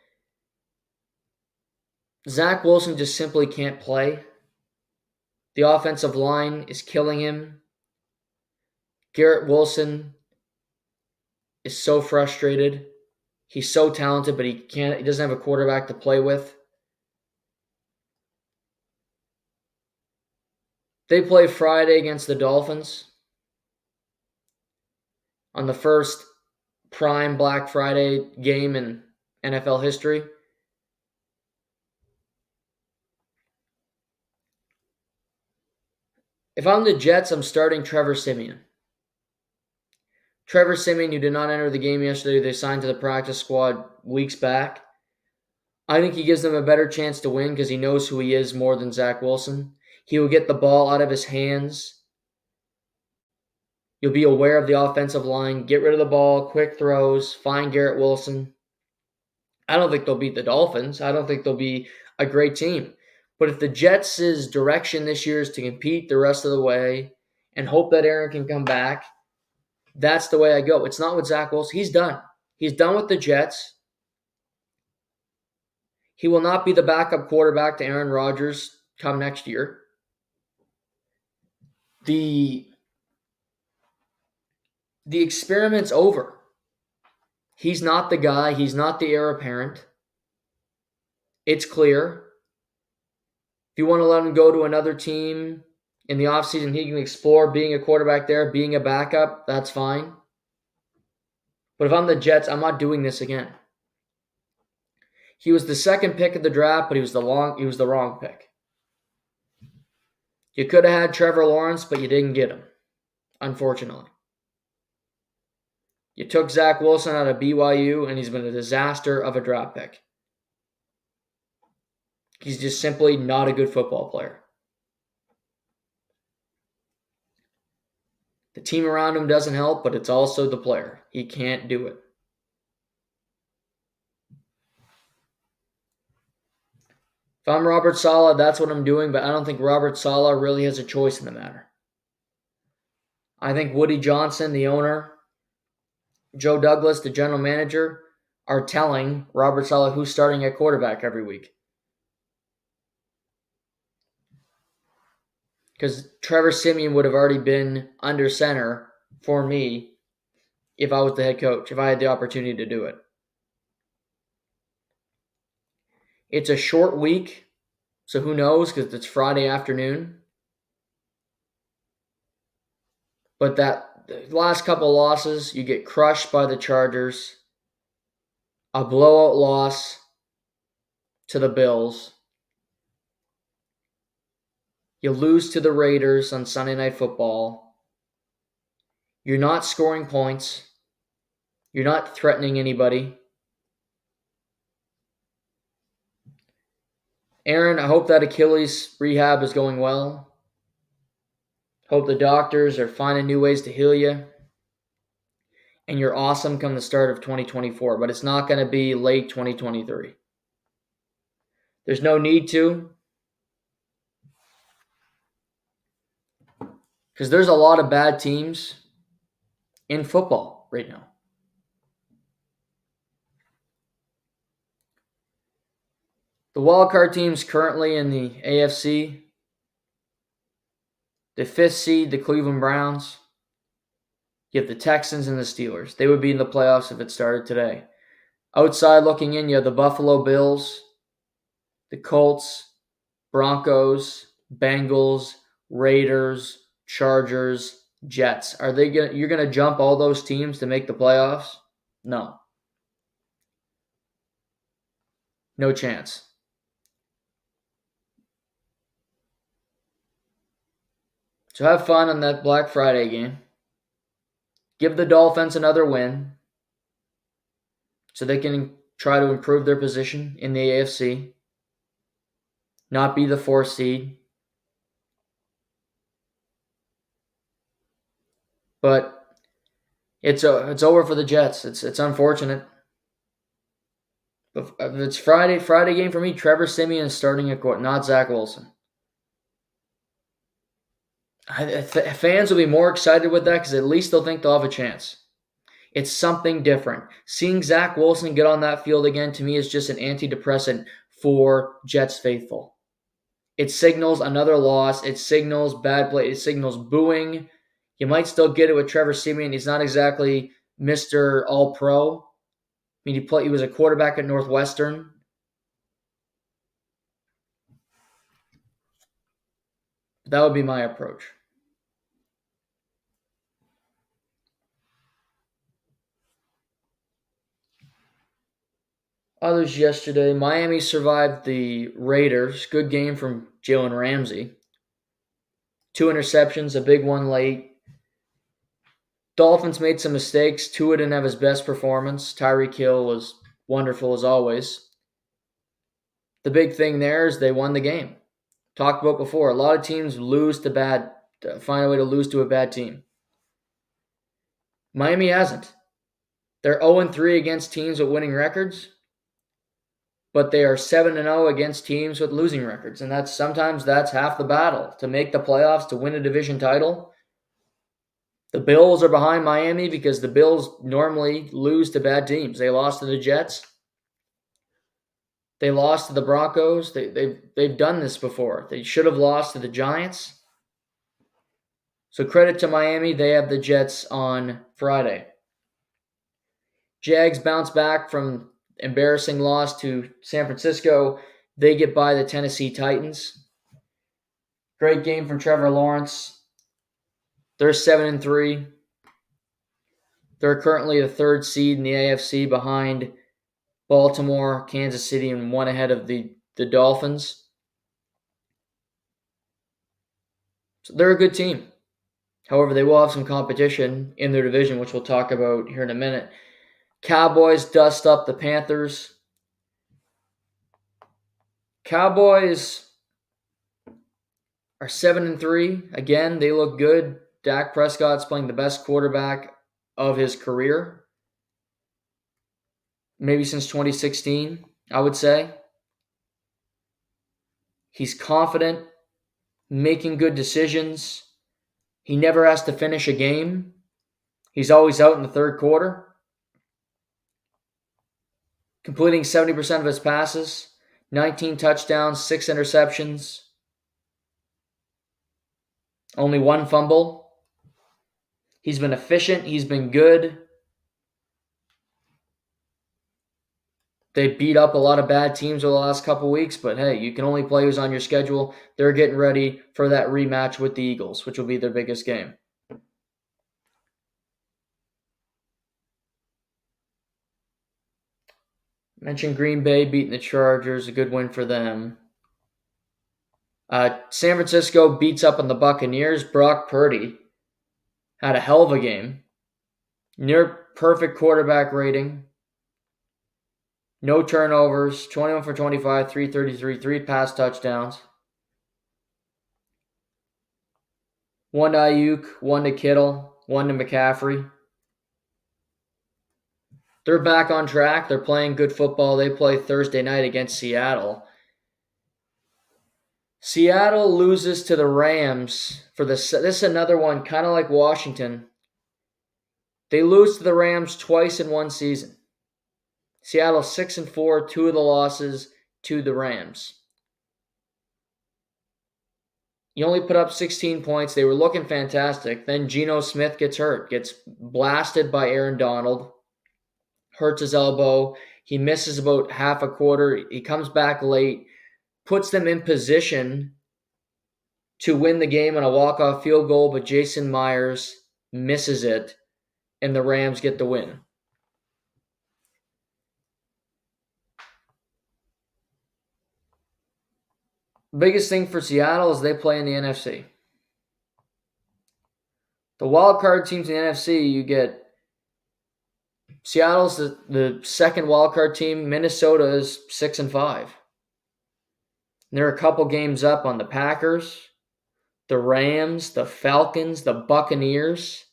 Zach Wilson just simply can't play. The offensive line is killing him. Garrett Wilson is so frustrated. He's so talented, but he doesn't have a quarterback to play with. They play Friday against the Dolphins on the first prime Black Friday game in NFL history. If I'm the Jets, I'm starting Trevor Siemian. Trevor Siemian, who did not enter the game yesterday, they signed to the practice squad weeks back. I think he gives them a better chance to win because he knows who he is more than Zach Wilson. He will get the ball out of his hands. You'll be aware of the offensive line. Get rid of the ball, quick throws, find Garrett Wilson. I don't think they'll beat the Dolphins. I don't think they'll be a great team. But if the Jets' direction this year is to compete the rest of the way and hope that Aaron can come back, that's the way I go. It's not with Zach Wilson. He's done. He's done with the Jets. He will not be the backup quarterback to Aaron Rodgers come next year. The experiment's over. He's not the guy. He's not the heir apparent. It's clear. If you want to let him go to another team in the offseason, he can explore being a quarterback there, being a backup. That's fine. But if I'm the Jets, I'm not doing this again. He was the second pick of the draft, but he was the wrong pick. You could have had Trevor Lawrence, but you didn't get him, unfortunately. You took Zach Wilson out of BYU, and he's been a disaster of a draft pick. He's just simply not a good football player. The team around him doesn't help, but it's also the player. He can't do it. If I'm Robert Saleh, that's what I'm doing, but I don't think Robert Saleh really has a choice in the matter. I think Woody Johnson, the owner, Joe Douglas, the general manager, are telling Robert Saleh who's starting at quarterback every week. Because Trevor Siemian would have already been under center for me if I was the head coach, if I had the opportunity to do it. It's a short week, so who knows, because it's Friday afternoon. But the last couple losses, you get crushed by the Chargers. a blowout loss to the Bills. You lose to the Raiders on Sunday Night Football. You're not scoring points. You're not threatening anybody. Aaron, I hope that Achilles rehab is going well. Hope the doctors are finding new ways to heal you. And you're awesome come the start of 2024, but it's not going to be late 2023. There's no need to, because there's a lot of bad teams in football right now. The wildcard teams currently in the AFC, the 5th seed, the Cleveland Browns. You have the Texans and the Steelers. They would be in the playoffs if it started today. Outside looking in, you have the Buffalo Bills, the Colts, Broncos, Bengals, Raiders, Chargers, Jets. You're gonna jump all those teams to make the playoffs? No. No chance. So have fun on that Black Friday game. Give the Dolphins another win so they can try to improve their position in the AFC. Not be the 4th seed. But it's over for the Jets. It's unfortunate. But if it's Friday game for me, Trevor Siemian is starting at court, not Zach Wilson. Fans will be more excited with that because at least they'll think they'll have a chance. It's something different. Seeing Zach Wilson get on that field again, to me, is just an antidepressant for Jets faithful. It signals another loss. It signals bad play. It signals booing. You might still get it with Trevor Siemian. He's not exactly Mr. All-Pro. I mean, he was a quarterback at Northwestern. That would be my approach. Others yesterday, Miami survived the Raiders. Good game from Jalen Ramsey. 2 interceptions, a big one late. Dolphins made some mistakes. Tua didn't have his best performance. Tyreek Hill was wonderful as always. The big thing there is they won the game. Talked about before, a lot of teams find a way to lose to a bad team. Miami hasn't. They're 0-3 against teams with winning records, but they are 7-0 against teams with losing records, and sometimes that's half the battle. To make the playoffs, to win a division title, the Bills are behind Miami because the Bills normally lose to bad teams. They lost to the Jets. They lost to the Broncos. They've done this before. They should have lost to the Giants. So credit to Miami. They have the Jets on Friday. Jags bounce back from embarrassing loss to San Francisco. They get by the Tennessee Titans. Great game from Trevor Lawrence. They're 7-3. They're currently the 3rd seed in the AFC behind Baltimore, Kansas City, and 1 ahead of the Dolphins. So they're a good team. However, they will have some competition in their division, which we'll talk about here in a minute. Cowboys dust up the Panthers. Cowboys are 7-3. Again, they look good. Dak Prescott's playing the best quarterback of his career. Maybe since 2016, I would say. He's confident, making good decisions. He never has to finish a game. He's always out in the 3rd quarter. Completing 70% of his passes. 19 touchdowns, 6 interceptions. Only 1 fumble. He's been efficient. He's been good. They beat up a lot of bad teams over the last couple weeks, but hey, you can only play who's on your schedule. They're getting ready for that rematch with the Eagles, which will be their biggest game. Mentioned Green Bay beating the Chargers, a good win for them. San Francisco beats up on the Buccaneers. Brock Purdy had a hell of a game. Near perfect quarterback rating. No turnovers, 21 for 25, 333, 3 pass touchdowns. 1 to Ayuk, 1 to Kittle, 1 to McCaffrey. They're back on track. They're playing good football. They play Thursday night against Seattle. Seattle loses to the Rams for this is another one, kind of like Washington. They lose to the Rams twice in one season. Seattle 6-4, 2 of the losses to the Rams. You only put up 16 points. They were looking fantastic. Then Geno Smith gets hurt, gets blasted by Aaron Donald, hurts his elbow. He misses about half a quarter. He comes back late, puts them in position to win the game on a walk-off field goal, but Jason Myers misses it, and the Rams get the win. Biggest thing for Seattle is they play in the NFC. The wild card teams in the NFC, you get Seattle's the second wild card team. Minnesota is 6-5. They're a couple games up on the Packers, the Rams, the Falcons, the Buccaneers.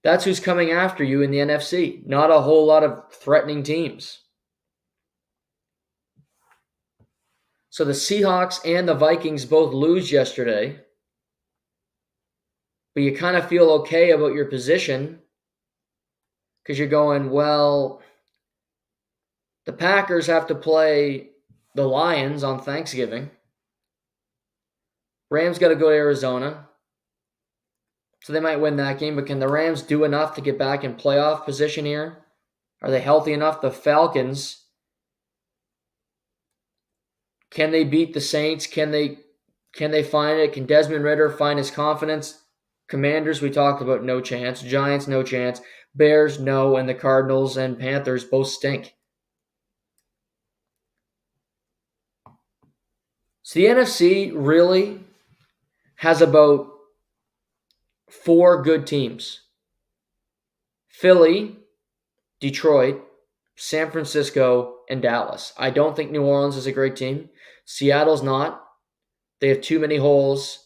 That's who's coming after you in the NFC. Not a whole lot of threatening teams. So the Seahawks and the Vikings both lose yesterday. But you kind of feel okay about your position because you're going, well, the Packers have to play the Lions on Thanksgiving. Rams got to go to Arizona. So they might win that game, but can the Rams do enough to get back in playoff position here? Are they healthy enough? The Falcons, can they beat the Saints? Can they find it? Can Desmond Ridder find his confidence? Commanders, we talked about, no chance. Giants, no chance. Bears, no. And the Cardinals and Panthers both stink. So the NFC really has about 4 good teams. Philly, Detroit, San Francisco, and Dallas. I don't think New Orleans is a great team. Seattle's not. They have too many holes.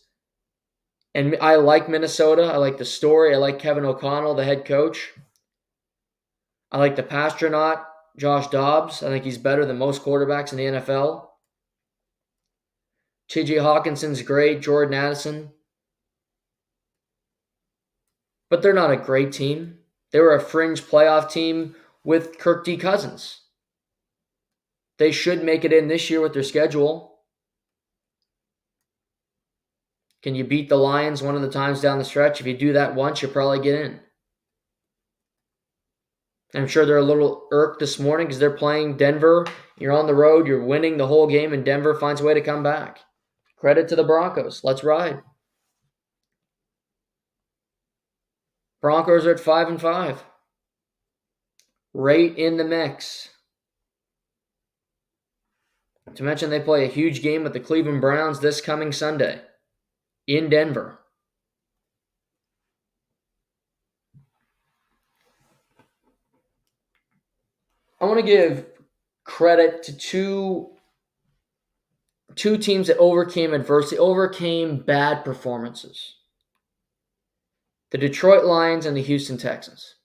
And I like Minnesota. I like the story. I like Kevin O'Connell, the head coach. I like the Pastronaut, Josh Dobbs. I think he's better than most quarterbacks in the NFL. T.J. Hawkinson's great. Jordan Addison. But they're not a great team. They were a fringe playoff team with Kirk D. Cousins. They should make it in this year with their schedule. Can you beat the Lions one of the times down the stretch? If you do that once, you'll probably get in. I'm sure they're a little irked this morning because they're playing Denver. You're on the road. You're winning the whole game, and Denver finds a way to come back. Credit to the Broncos. Let's ride. Broncos are at 5-5. Right in the mix. To mention, they play a huge game with the Cleveland Browns this coming Sunday in Denver. I want to give credit to two teams that overcame adversity, overcame bad performances. The Detroit Lions and the Houston Texans.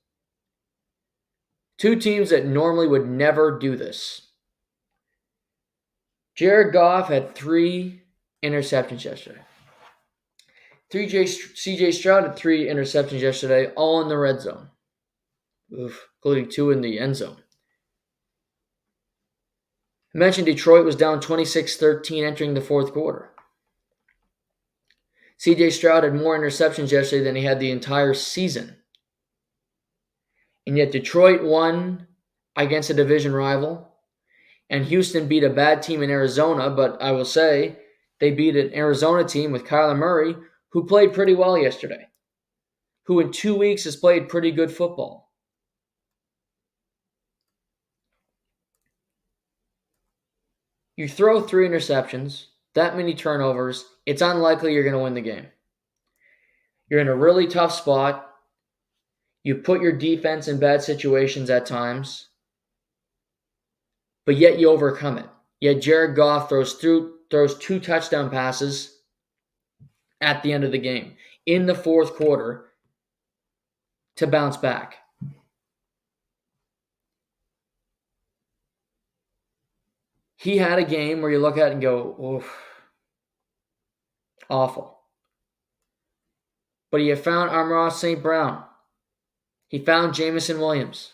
2 teams that normally would never do this. Jared Goff had 3 interceptions yesterday. CJ Stroud had 3 interceptions yesterday, all in the red zone. Including 2 in the end zone. I mentioned Detroit was down 26-13 entering the fourth quarter. CJ Stroud had more interceptions yesterday than he had the entire season. And yet Detroit won against a division rival. And Houston beat a bad team in Arizona, but I will say they beat an Arizona team with Kyler Murray, who played pretty well yesterday, who in 2 weeks has played pretty good football. You throw 3 interceptions, that many turnovers, it's unlikely you're going to win the game. You're in a really tough spot. You put your defense in bad situations at times, but yet you overcome it. Yet Jared Goff throws 2 touchdown passes at the end of the game in the fourth quarter to bounce back. He had a game where you look at it and go, oof, awful. But he had found Amon-Ra St. Brown. He found Jameson Williams.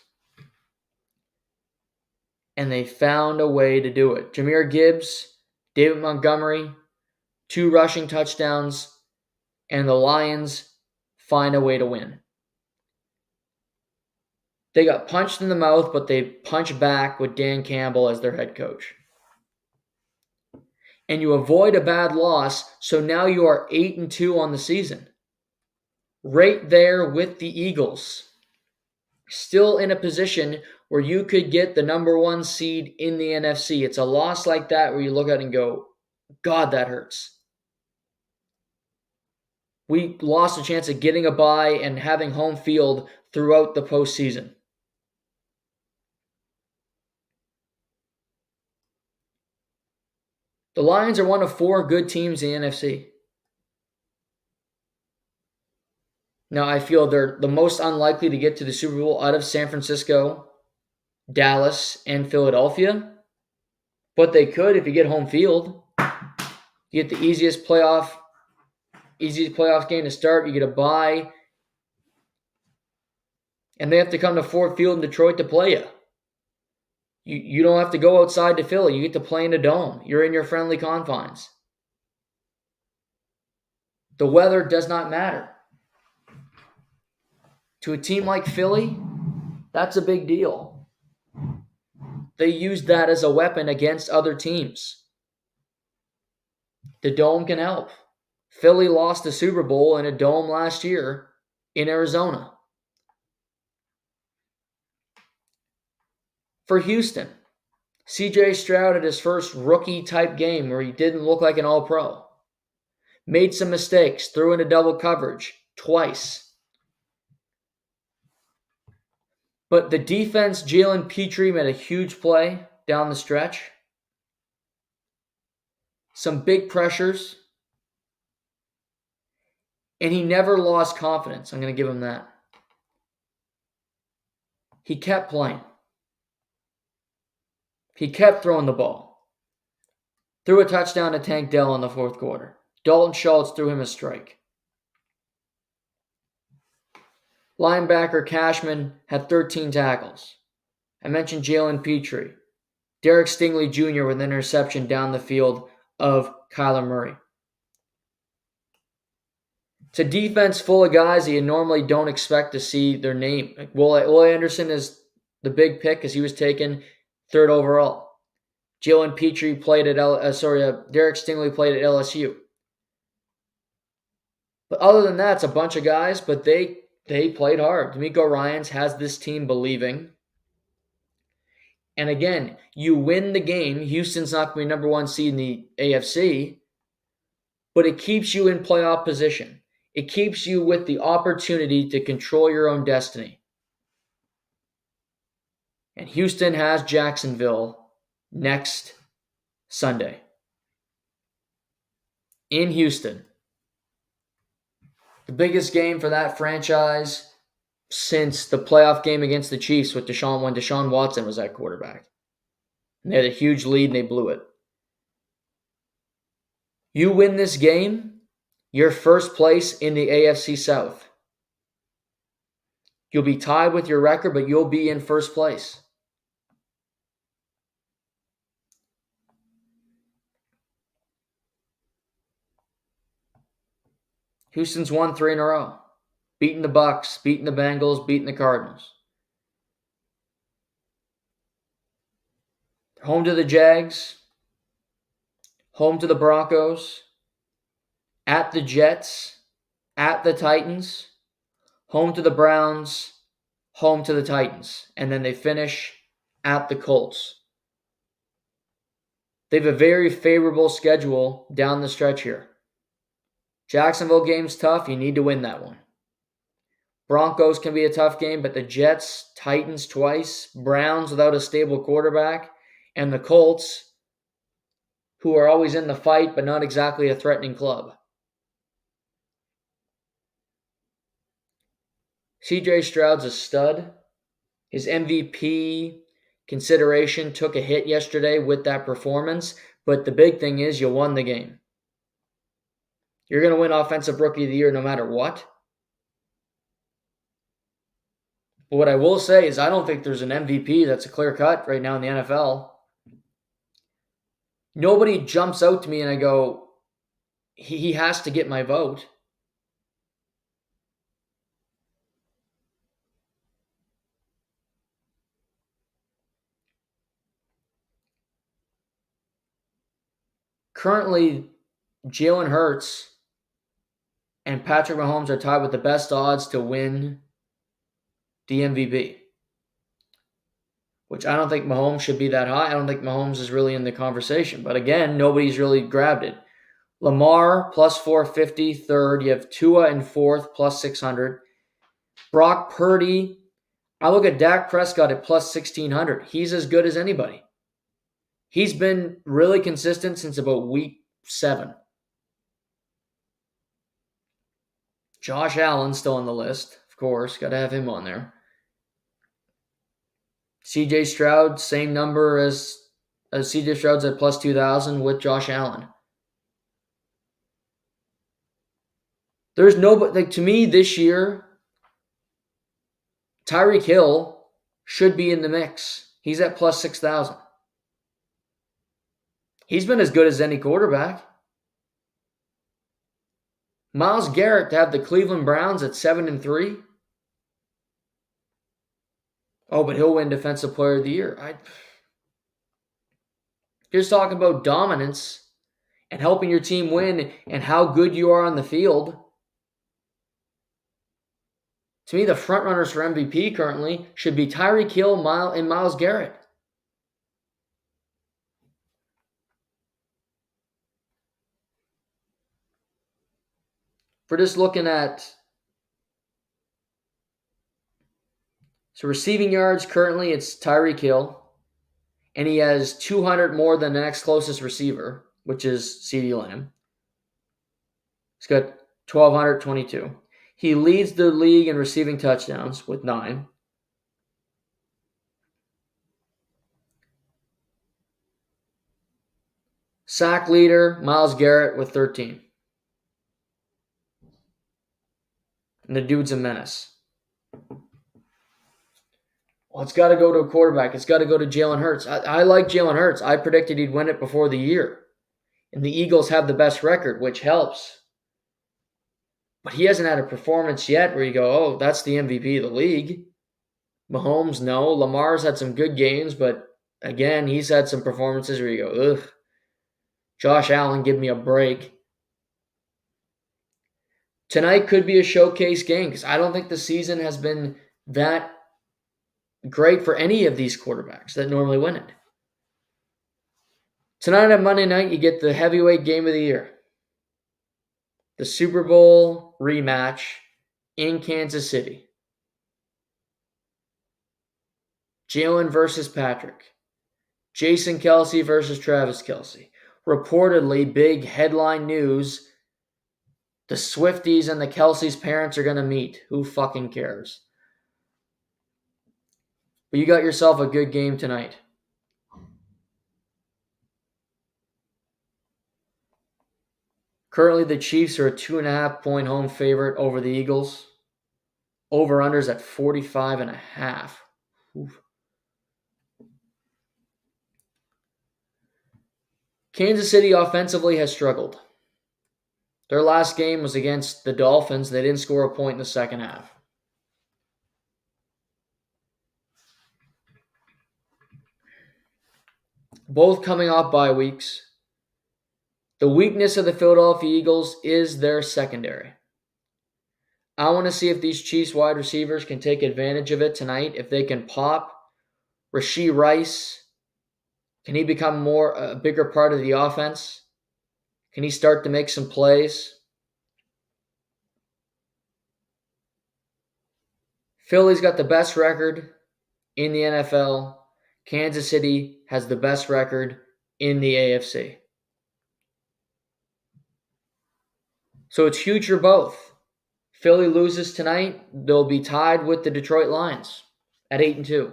And they found a way to do it. Jahmyr Gibbs, David Montgomery, 2 rushing touchdowns, and the Lions find a way to win. They got punched in the mouth, but they punch back with Dan Campbell as their head coach. And you avoid a bad loss, so now you are 8-2 on the season. Right there with the Eagles. Still in a position where you could get the number 1 seed in the NFC. It's a loss like that where you look at it and go, God, that hurts. We lost a chance of getting a bye and having home field throughout the postseason. The Lions are one of 4 good teams in the NFC. Now, I feel they're the most unlikely to get to the Super Bowl out of San Francisco, Dallas, and Philadelphia. But they could if you get home field. You get the easiest playoff game to start. You get a bye. And they have to come to Ford Field in Detroit to play you. You don't have to go outside to Philly. You get to play in a dome. You're in your friendly confines. The weather does not matter. To a team like Philly, that's a big deal. They used that as a weapon against other teams. The dome can help. Philly lost the Super Bowl in a dome last year in Arizona. For Houston, C.J. Stroud had his first rookie-type game where he didn't look like an all-pro. Made some mistakes, threw into double coverage twice. But the defense, Jalen Petrie made a huge play down the stretch. Some big pressures. And he never lost confidence. I'm going to give him that. He kept playing. He kept throwing the ball. Threw a touchdown to Tank Dell in the fourth quarter. Dalton Schultz threw him a strike. Linebacker Cashman had 13 tackles. I mentioned Jalen Petrie. Derek Stingley Jr. with an interception down the field of Kyler Murray. It's a defense full of guys that you normally don't expect to see their name. Like Will Anderson is the big pick because he was taken 3rd overall. Jalen Petrie played at Derek Stingley played at LSU. But other than that, it's a bunch of guys, but they played hard. D'Amico Ryans has this team believing. And again, you win the game. Houston's not going to be number 1 seed in the AFC, but it keeps you in playoff position. It keeps you with the opportunity to control your own destiny. And Houston has Jacksonville next Sunday. In Houston. The biggest game for that franchise since the playoff game against the Chiefs when Deshaun Watson was at quarterback. And they had a huge lead and they blew it. You win this game, you're first place in the AFC South. You'll be tied with your record, but you'll be in first place. Houston's won 3 in a row. Beating the Bucs, beating the Bengals, beating the Cardinals. Home to the Jags. Home to the Broncos. At the Jets. At the Titans. Home to the Browns. Home to the Titans. And then they finish at the Colts. They have a very favorable schedule down the stretch here. Jacksonville game's tough. You need to win that one. Broncos can be a tough game, but the Jets, Titans twice, Browns without a stable quarterback, and the Colts, who are always in the fight but not exactly a threatening club. CJ Stroud's a stud. His MVP consideration took a hit yesterday with that performance, but the big thing is you won the game. You're going to win Offensive Rookie of the Year no matter what. But what I will say is I don't think there's an MVP that's a clear cut right now in the NFL. Nobody jumps out to me and I go, he has to get my vote. Currently, Jalen Hurts and Patrick Mahomes are tied with the best odds to win the MVP, which I don't think Mahomes should be that high. I don't think Mahomes is really in the conversation. But again, nobody's really grabbed it. Lamar plus 450, third. You have Tua in fourth, plus 600. Brock Purdy. I look at Dak Prescott at plus 1,600. He's as good as anybody. He's been really consistent since about week 7. Josh Allen still on the list, of course. Got to have him on there. CJ Stroud, same number as CJ Stroud's at plus 2,000 with Josh Allen. There's nobody, to me this year, Tyreek Hill should be in the mix. He's at plus 6,000. He's been as good as any quarterback. Myles Garrett to have the Cleveland Browns at 7-3. Oh, but he'll win Defensive Player of the Year. Just talking about dominance and helping your team win and how good you are on the field. To me, the frontrunners for MVP currently should be Tyreek Hill and Myles Garrett. For just looking at receiving yards, currently it's Tyreek Hill, and he has 200 more than the next closest receiver, which is CeeDee Lamb. He's got 1,222. He leads the league in receiving touchdowns with 9. Sack leader, Myles Garrett with 13. And the dude's a menace. Well, it's got to go to a quarterback. It's got to go to Jalen Hurts. I like Jalen Hurts. I predicted he'd win it before the year. And the Eagles have the best record, which helps. But he hasn't had a performance yet where you go, oh, that's the MVP of the league. Mahomes, no. Lamar's had some good games, but again, he's had some performances where you go, ugh. Josh Allen, give me a break. Tonight could be a showcase game because I don't think the season has been that great for any of these quarterbacks that normally win it. Tonight on Monday night, you get the heavyweight game of the year. The Super Bowl rematch in Kansas City. Jalen versus Patrick. Jason Kelce versus Travis Kelce. Reportedly, big headline news, the Swifties and the Kelce's parents are going to meet. Who fucking cares? But you got yourself a good game tonight. Currently, the Chiefs are a 2.5-point home favorite over the Eagles. Over-unders at 45.5. Oof. Kansas City offensively has struggled. Their last game was against the Dolphins. They didn't score a point in the second half. Both coming off bye weeks. The weakness of the Philadelphia Eagles is their secondary. I want to see if these Chiefs wide receivers can take advantage of it tonight. If they can pop Rashee Rice Can he become a bigger part of the offense? Can he start to make some plays? Philly's got the best record in the NFL. Kansas City has the best record in the AFC. So it's huge for both. Philly loses tonight, they'll be tied with the Detroit Lions at 8-2.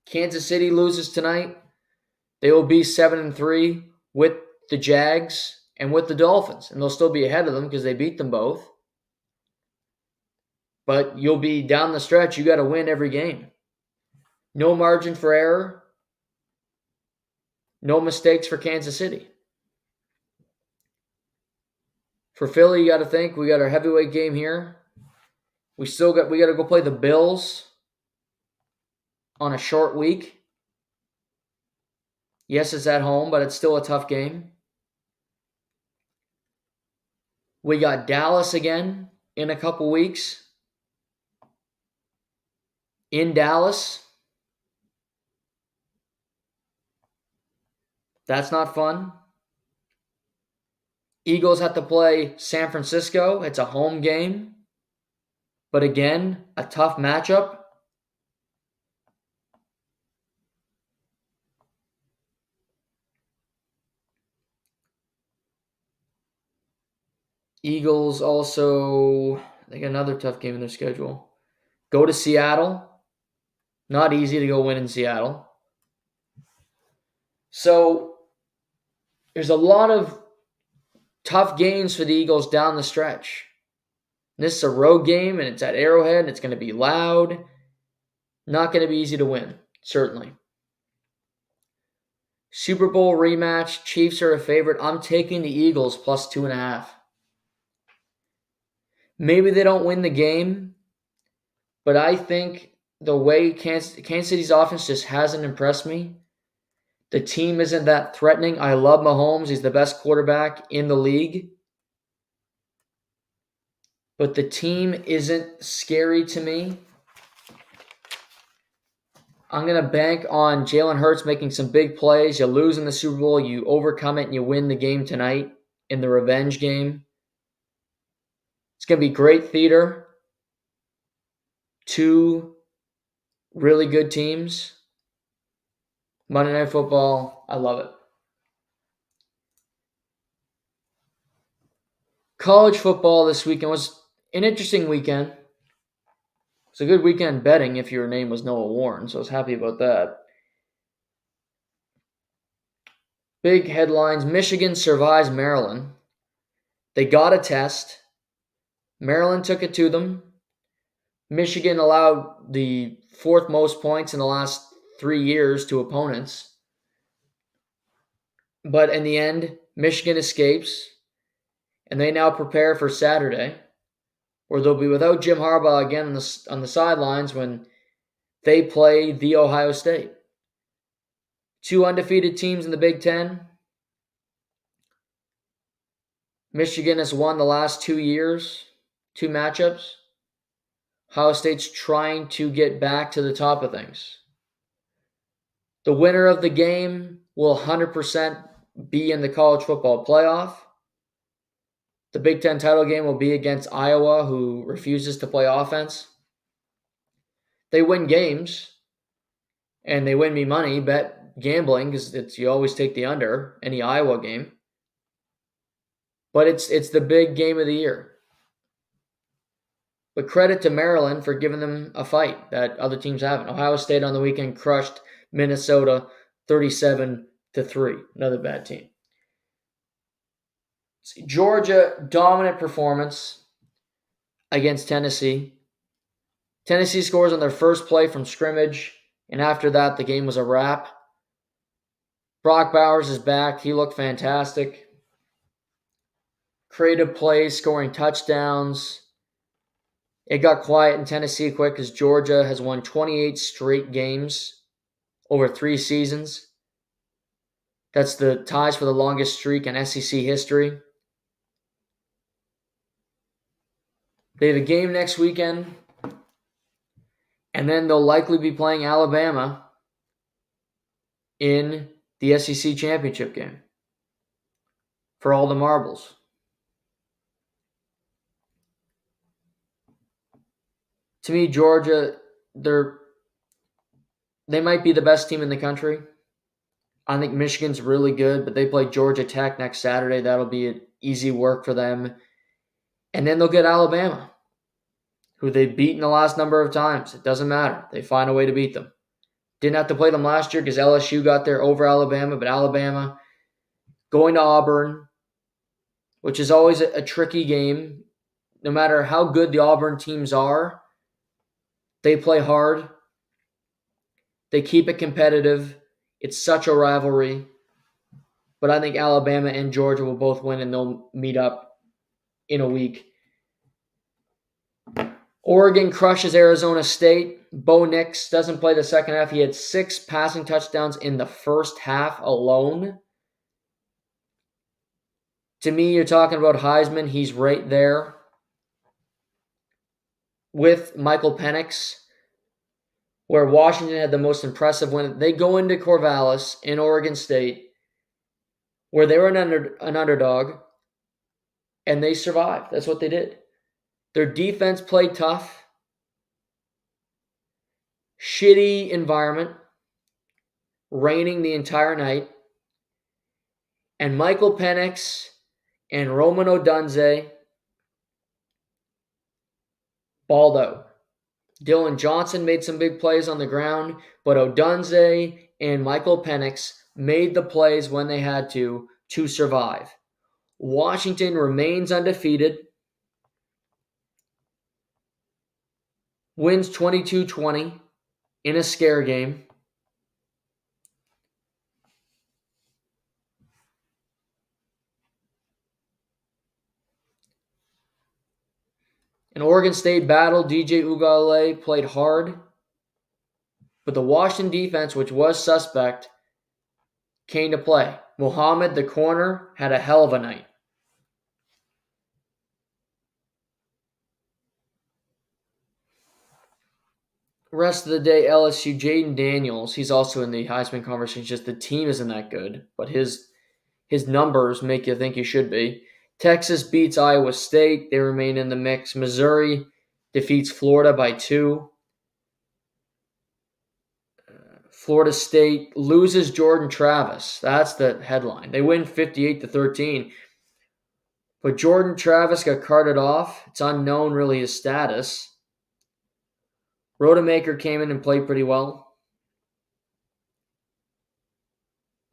Kansas City loses tonight, they will be 7-3 with the Jags and with the Dolphins, and they'll still be ahead of them because they beat them both. But you'll be down the stretch, you got to win every game. No margin for error. No mistakes for Kansas City. For Philly, you got to think we got our heavyweight game here. We got to go play the Bills on a short week. Yes, it's at home, but it's still a tough game. We got Dallas again in a couple weeks. In Dallas. That's not fun. Eagles have to play San Francisco. It's a home game. But again, a tough matchup. Eagles also, they got another tough game in their schedule. Go to Seattle. Not easy to go win in Seattle. So there's a lot of tough games for the Eagles down the stretch. This is a road game, and it's at Arrowhead, and it's going to be loud. Not going to be easy to win, certainly. Super Bowl rematch. Chiefs are a favorite. I'm taking the Eagles plus 2.5. Maybe they don't win the game, but I think the way Kansas City's offense just hasn't impressed me. The team isn't that threatening. I love Mahomes. He's the best quarterback in the league. But the team isn't scary to me. I'm going to bank on Jalen Hurts making some big plays. You lose in the Super Bowl, you overcome it, and you win the game tonight in the revenge game. It's going to be great theater. Two really good teams. Monday Night Football, I love it. College football this weekend was an interesting weekend. It's a good weekend betting if your name was Noah Warren, so I was happy about that. Big headlines. Michigan survives Maryland. They got a test. Maryland took it to them. Michigan allowed the fourth most points in the last 3 years to opponents. But in the end, Michigan escapes, and they now prepare for Saturday, where they'll be without Jim Harbaugh again on the sidelines when they play the Ohio State. 2 undefeated teams in the Big Ten. Michigan has won the last 2 years, 2 matchups. Ohio State's trying to get back to the top of things. The winner of the game will 100% be in the college football playoff. The Big Ten title game will be against Iowa, who refuses to play offense. They win games, and they win me money, bet gambling, because you always take the under, any Iowa game. But it's the big game of the year. But credit to Maryland for giving them a fight that other teams haven't. Ohio State on the weekend crushed Minnesota 37-3. Another bad team. Georgia, dominant performance against Tennessee. Tennessee scores on their first play from scrimmage, and after that, the game was a wrap. Brock Bowers is back. He looked fantastic. Creative plays, scoring touchdowns. It got quiet in Tennessee quick because Georgia has won 28 straight games over 3 seasons. That's the ties for the longest streak in SEC history. They have a game next weekend, and then they'll likely be playing Alabama. in the SEC championship game for all the marbles. To me, Georgia, they might be the best team in the country. I think Michigan's really good, but they play Georgia Tech next Saturday. That'll be an easy work for them. And then they'll get Alabama, who they've beaten the last number of times. It doesn't matter. They find a way to beat them. Didn't have to play them last year because LSU got there over Alabama, but Alabama going to Auburn, which is always a tricky game. No matter how good the Auburn teams are, they play hard. They keep it competitive. It's such a rivalry. But I think Alabama and Georgia will both win, and they'll meet up in a week. Oregon crushes Arizona State. Bo Nix doesn't play the second half. He had 6 passing touchdowns in the first half alone. To me, you're talking about Heisman. He's right there with Michael Penix, where Washington had the most impressive win. They go into Corvallis in Oregon State, where they were an underdog, and they survived. That's what they did. Their defense played tough. Shitty environment. Raining the entire night. And Michael Penix and Roman Odunze balled out. Dylan Johnson made some big plays on the ground, but Odunze and Michael Penix made the plays when they had to survive. Washington remains undefeated. Wins 22-20 in a scare game. An Oregon State battle. DJ Uiagalelei played hard, but the Washington defense, which was suspect, came to play. Muhammad, the corner, had a hell of a night. Rest of the day, LSU, Jaden Daniels, he's also in the Heisman conversation. Just the team isn't that good, but his numbers make you think he should be. Texas beats Iowa State. They remain in the mix. Missouri defeats Florida by 2. Florida State loses Jordan Travis. That's the headline. They win 58-13. But Jordan Travis got carted off. It's unknown really his status. Rodemaker came in and played pretty well.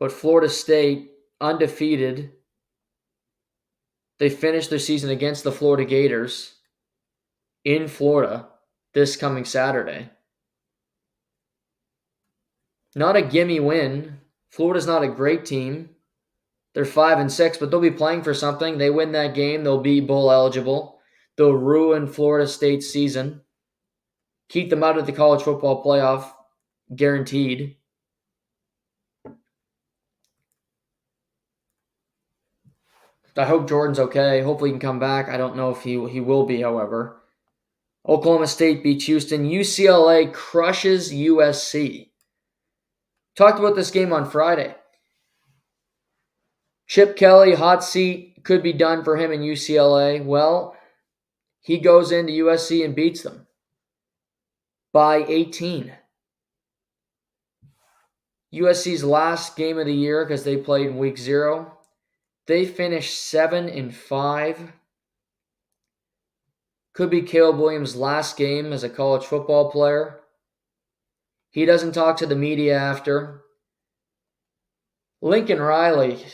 But Florida State, undefeated, they finished their season against the Florida Gators in Florida this coming Saturday. Not a gimme win. Florida's not a great team. They're 5-6, but they'll be playing for something. They win that game, they'll be bowl eligible. They'll ruin Florida State's season. Keep them out of the college football playoff, guaranteed. I hope Jordan's okay. Hopefully he can come back. I don't know if he will be, however. Oklahoma State beats Houston. UCLA crushes USC. Talked about this game on Friday. Chip Kelly, hot seat, could be done for him in UCLA. Well, he goes into USC and beats them by 18. USC's last game of the year, because they played in week 0, they finished 7-5. Could be Caleb Williams' last game as a college football player. He doesn't talk to the media after. Lincoln Riley,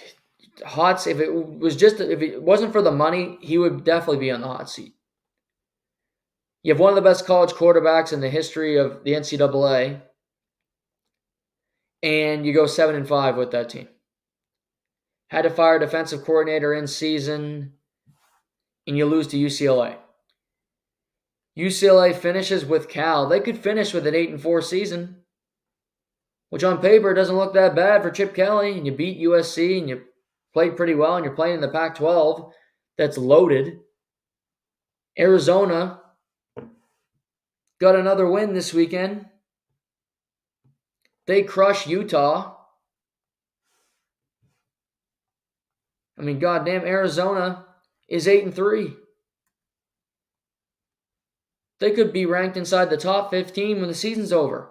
if it wasn't for the money, he would definitely be on the hot seat. You have one of the best college quarterbacks in the history of the NCAA, and you go 7-5 with that team. Had to fire a defensive coordinator in season, and you lose to UCLA. UCLA finishes with Cal. They could finish with an 8-4 season, which on paper doesn't look that bad for Chip Kelly, and you beat USC, and you played pretty well, and you're playing in the Pac-12 that's loaded. Arizona got another win this weekend. They crushed Utah I mean, goddamn, Arizona is 8-3. They could be ranked inside the top 15 when the season's over.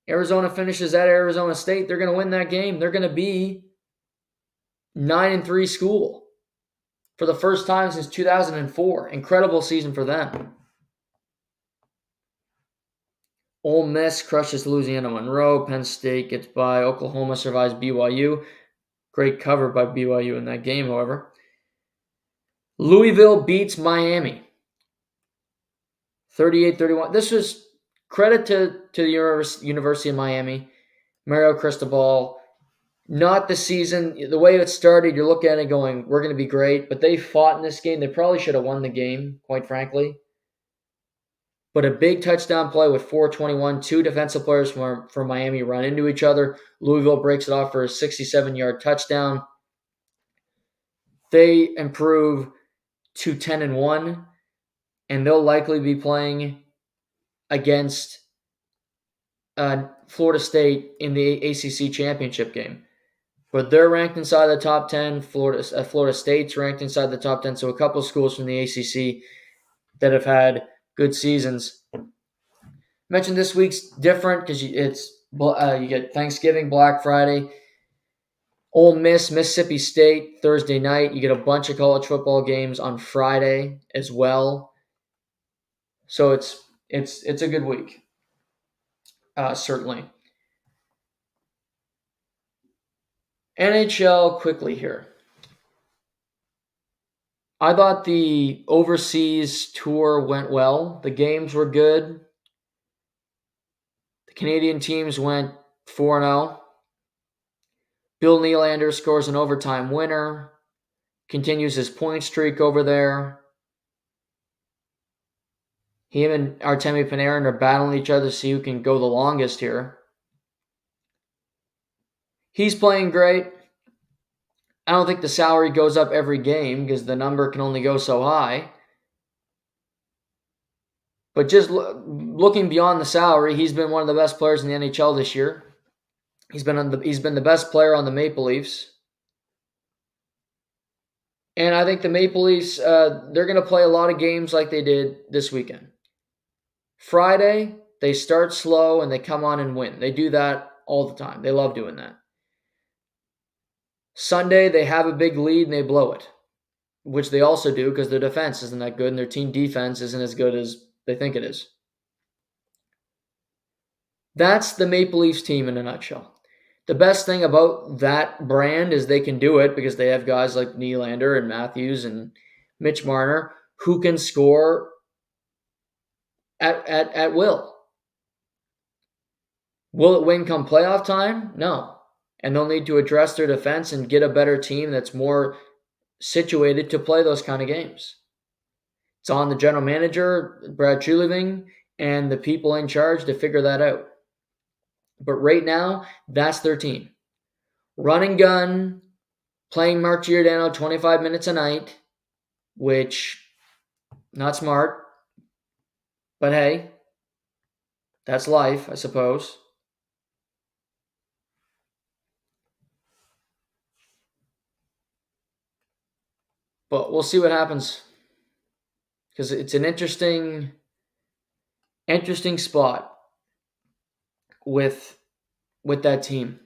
Arizona finishes at Arizona State. They're going to win that game. They're going to be 9-3 school for the first time since 2004. Incredible season for them. Ole Miss crushes Louisiana Monroe. Penn State gets by. Oklahoma survives BYU. Great cover by BYU in that game, however. Louisville beats Miami. 38-31. This was credit to the University of Miami. Mario Cristobal. Not the season. The way it started, you're looking at it going, we're going to be great. But they fought in this game. They probably should have won the game, quite frankly. But a big touchdown play with 4:21. Two defensive players from Miami run into each other. Louisville breaks it off for a 67-yard touchdown. They improve to 10-1, and they'll likely be playing against Florida State in the ACC championship game. But they're ranked inside the top 10. Florida State's ranked inside the top 10. So a couple schools from the ACC that have had good seasons. I mentioned this week's different because you get Thanksgiving, Black Friday. Ole Miss, Mississippi State, Thursday night. You get a bunch of college football games on Friday as well. So it's a good week, certainly. NHL quickly here. I thought the overseas tour went well. The games were good. The Canadian teams went 4-0. Bill Nylander scores an overtime winner. Continues his point streak over there. Him and Artemi Panarin are battling each other to see who can go the longest here. He's playing great. I don't think the salary goes up every game because the number can only go so high. But just looking beyond the salary, he's been one of the best players in the NHL this year. He's been the best player on the Maple Leafs. And I think the Maple Leafs, they're going to play a lot of games like they did this weekend. Friday, they start slow and they come on and win. They do that all the time. They love doing that. Sunday, they have a big lead and they blow it, which they also do because their defense isn't that good and their team defense isn't as good as they think it is. That's the Maple Leafs team in a nutshell. The best thing about that brand is they can do it because they have guys like Nylander and Matthews and Mitch Marner who can score at will. Will it win come playoff time? No. And they'll need to address their defense and get a better team that's more situated to play those kind of games. It's on the general manager, Brad Treliving, and the people in charge to figure that out. But right now, that's their team. Run and gun, playing Mark Giordano 25 minutes a night, which, not smart. But hey, that's life, I suppose. But we'll see what happens. Because it's an interesting spot with that team.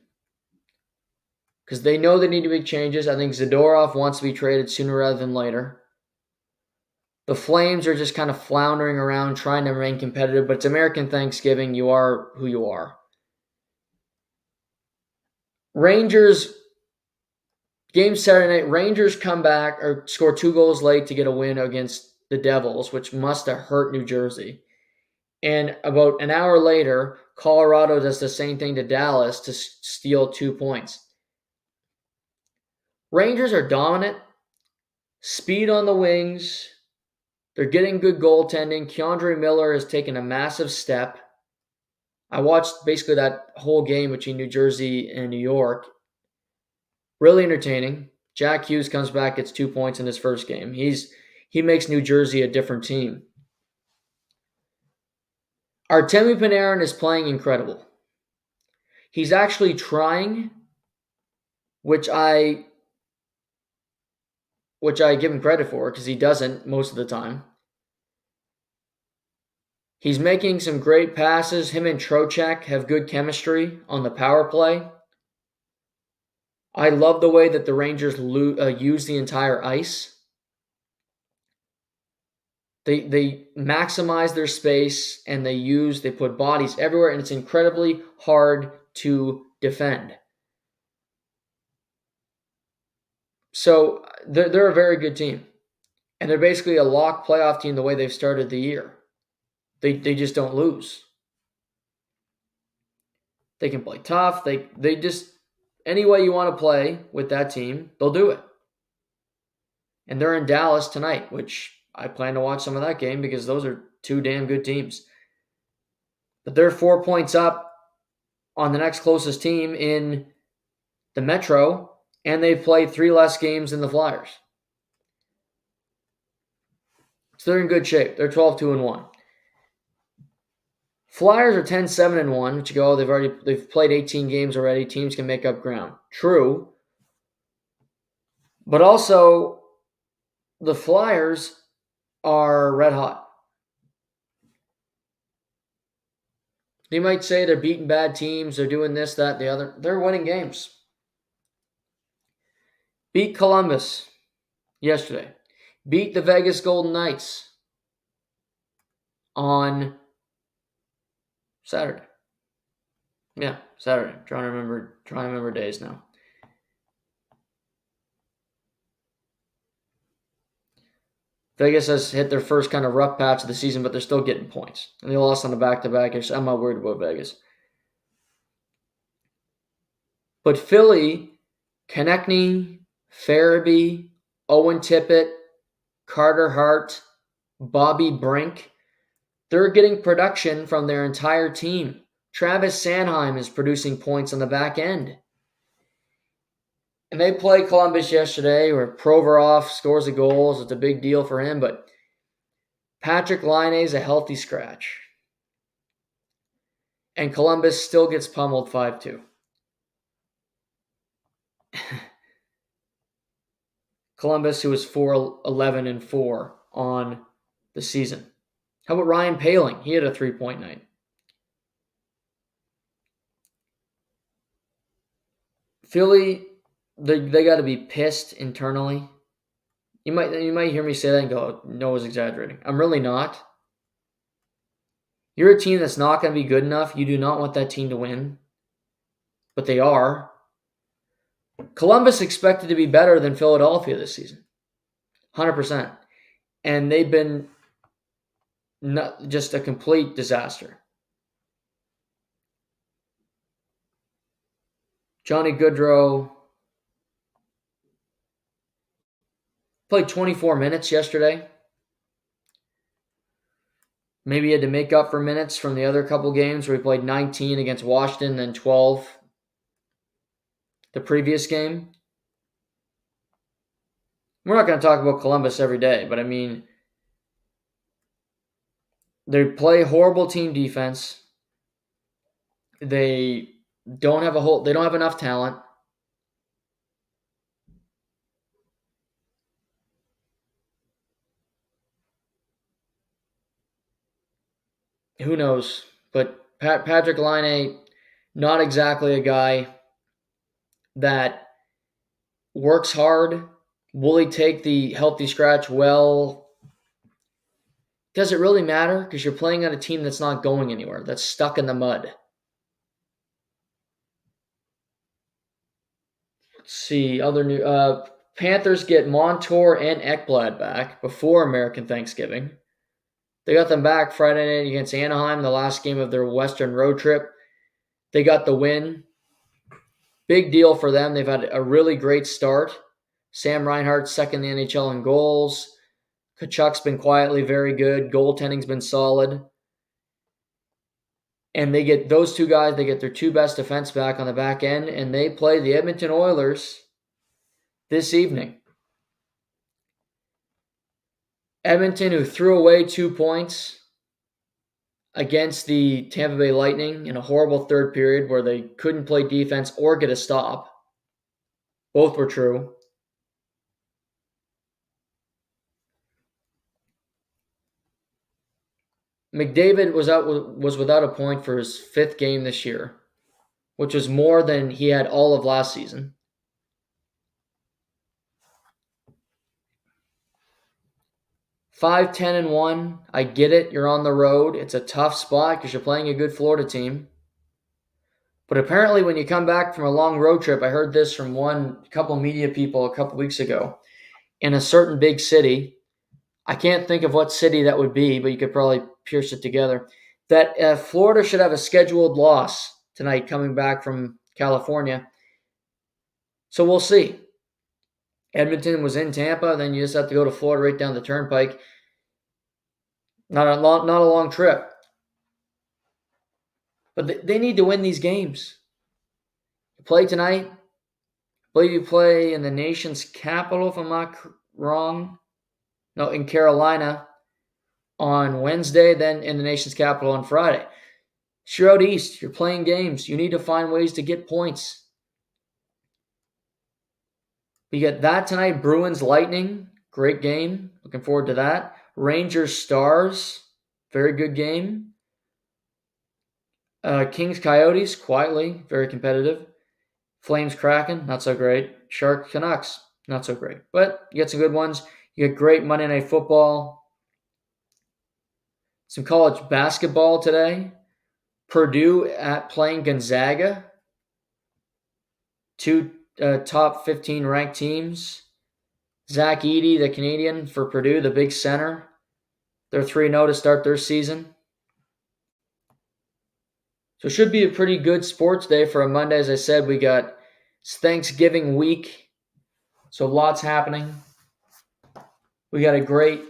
Because they know they need to make changes. I think Zadorov wants to be traded sooner rather than later. The Flames are just kind of floundering around trying to remain competitive, but it's American Thanksgiving. You are who you are. Rangers, game Saturday night, Rangers come back or score 2 goals late to get a win against the Devils, which must have hurt New Jersey. And about an hour later, Colorado does the same thing to Dallas to steal 2 points. Rangers are dominant. Speed on the wings. They're getting good goaltending. Keandre Miller has taken a massive step. I watched basically that whole game between New Jersey and New York. Really entertaining. Jack Hughes comes back, gets 2 points in his first game. He makes New Jersey a different team. Artemi Panarin is playing incredible. He's actually trying, which I which I give him credit for because he doesn't most of the time. He's making some great passes. Him and Trocheck have good chemistry on the power play. I love the way that the Rangers use the entire ice. They maximize their space and they put bodies everywhere, and it's incredibly hard to defend. So they're a very good team. And they're basically a lock playoff team the way they've started the year. They just don't lose. They can play tough. They just any way you want to play with that team, they'll do it. And they're in Dallas tonight, which I plan to watch some of that game because those are two damn good teams. But they're 4 points up on the next closest team in the Metro, and they've played 3 less games than the Flyers. So they're in good shape. They're 12-2-1. Flyers are 10-7-1, which you go, they've played 18 games already. Teams can make up ground. True. But also, the Flyers are red hot. You might say they're beating bad teams, they're doing this, that, the other. They're winning games. Beat Columbus yesterday. Beat the Vegas Golden Knights on Saturday. Yeah, Saturday. Trying to remember days now. Vegas has hit their first kind of rough patch of the season, but they're still getting points. And they lost on the back-to-back. I'm not worried about Vegas. But Philly, Konechny, Farabee, Owen Tippett, Carter Hart, Bobby Brink, they're getting production from their entire team. Travis Sanheim is producing points on the back end. And they played Columbus yesterday where Provorov scores the goals. It's a big deal for him, but Patrick Laine's a healthy scratch. And Columbus still gets pummeled 5-2. Columbus, who was 4-11-4 on the season. How about Ryan Poehling? He had a 3-point night. Philly, they got to be pissed internally. You might hear me say that and go, Noah's exaggerating. I'm really not. You're a team that's not going to be good enough. You do not want that team to win. But they are. Columbus expected to be better than Philadelphia this season. 100%. And they've been just a complete disaster. Johnny Gaudreau played 24 minutes yesterday. Maybe he had to make up for minutes from the other couple games where he played 19 against Washington, then 12 the previous game. We're not going to talk about Columbus every day, but I mean, they play horrible team defense. They don't have enough talent. Who knows? But Patrick Laine, not exactly a guy that works hard. Will he take the healthy scratch well? Does it really matter? Because you're playing on a team that's not going anywhere, that's stuck in the mud. Let's see, other new Panthers get Montour and Ekblad back before American Thanksgiving. They got them back Friday night against Anaheim, the last game of their Western road trip. They got the win. Big deal for them. They've had a really great start. Sam Reinhart's second in the NHL in goals. Kachuk's been quietly very good. Goaltending's been solid. And they get those two guys, they get their two best defense back on the back end, and they play the Edmonton Oilers this evening. Edmonton, who threw away 2 points against the Tampa Bay Lightning in a horrible third period where they couldn't play defense or get a stop. Both were true. McDavid was without a point for his 5th game this year, which was more than he had all of last season. 5-10-1. I get it. You're on the road. It's a tough spot because you're playing a good Florida team. But apparently when you come back from a long road trip, I heard this from a couple media people a couple weeks ago, in a certain big city, I can't think of what city that would be, but you could probably pierce it together, that Florida should have a scheduled loss tonight coming back from California. So we'll see. Edmonton was in Tampa, then you just have to go to Florida right down the turnpike. Not a long trip. But they need to win these games. You play tonight. I believe you play in the nation's capital, if I'm not wrong. No, in Carolina on Wednesday, then in the nation's capital on Friday. You're out east. You're playing games. You need to find ways to get points. We get that tonight. Bruins Lightning. Great game. Looking forward to that. Rangers Stars. Very good game. Kings Coyotes. Quietly. Very competitive. Flames Kraken. Not so great. Shark Canucks. Not so great. But you get some good ones. You get great Monday Night Football. Some college basketball today. Purdue playing Gonzaga. 2 top 15 ranked teams. Zach Edey, the Canadian for Purdue, the big center. They're 3-0 to start their season. So it should be a pretty good sports day for a Monday. As I said, we got Thanksgiving week. So lots happening. We got a great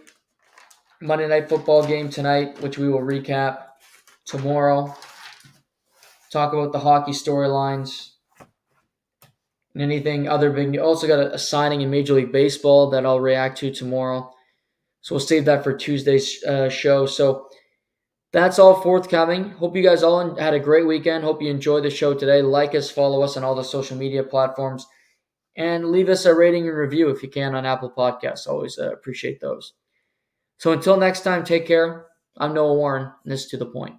Monday Night Football game tonight, which we will recap tomorrow. Talk about the hockey storylines. And anything other big. Also got a signing in Major League Baseball that I'll react to tomorrow. So we'll save that for Tuesday's show. So that's all forthcoming. Hope you guys all had a great weekend. Hope you enjoyed the show today. Like us, follow us on all the social media platforms, and leave us a rating and review if you can on Apple Podcasts. Always appreciate those. So until next time, take care. I'm Noah Warren, and this is To The Point.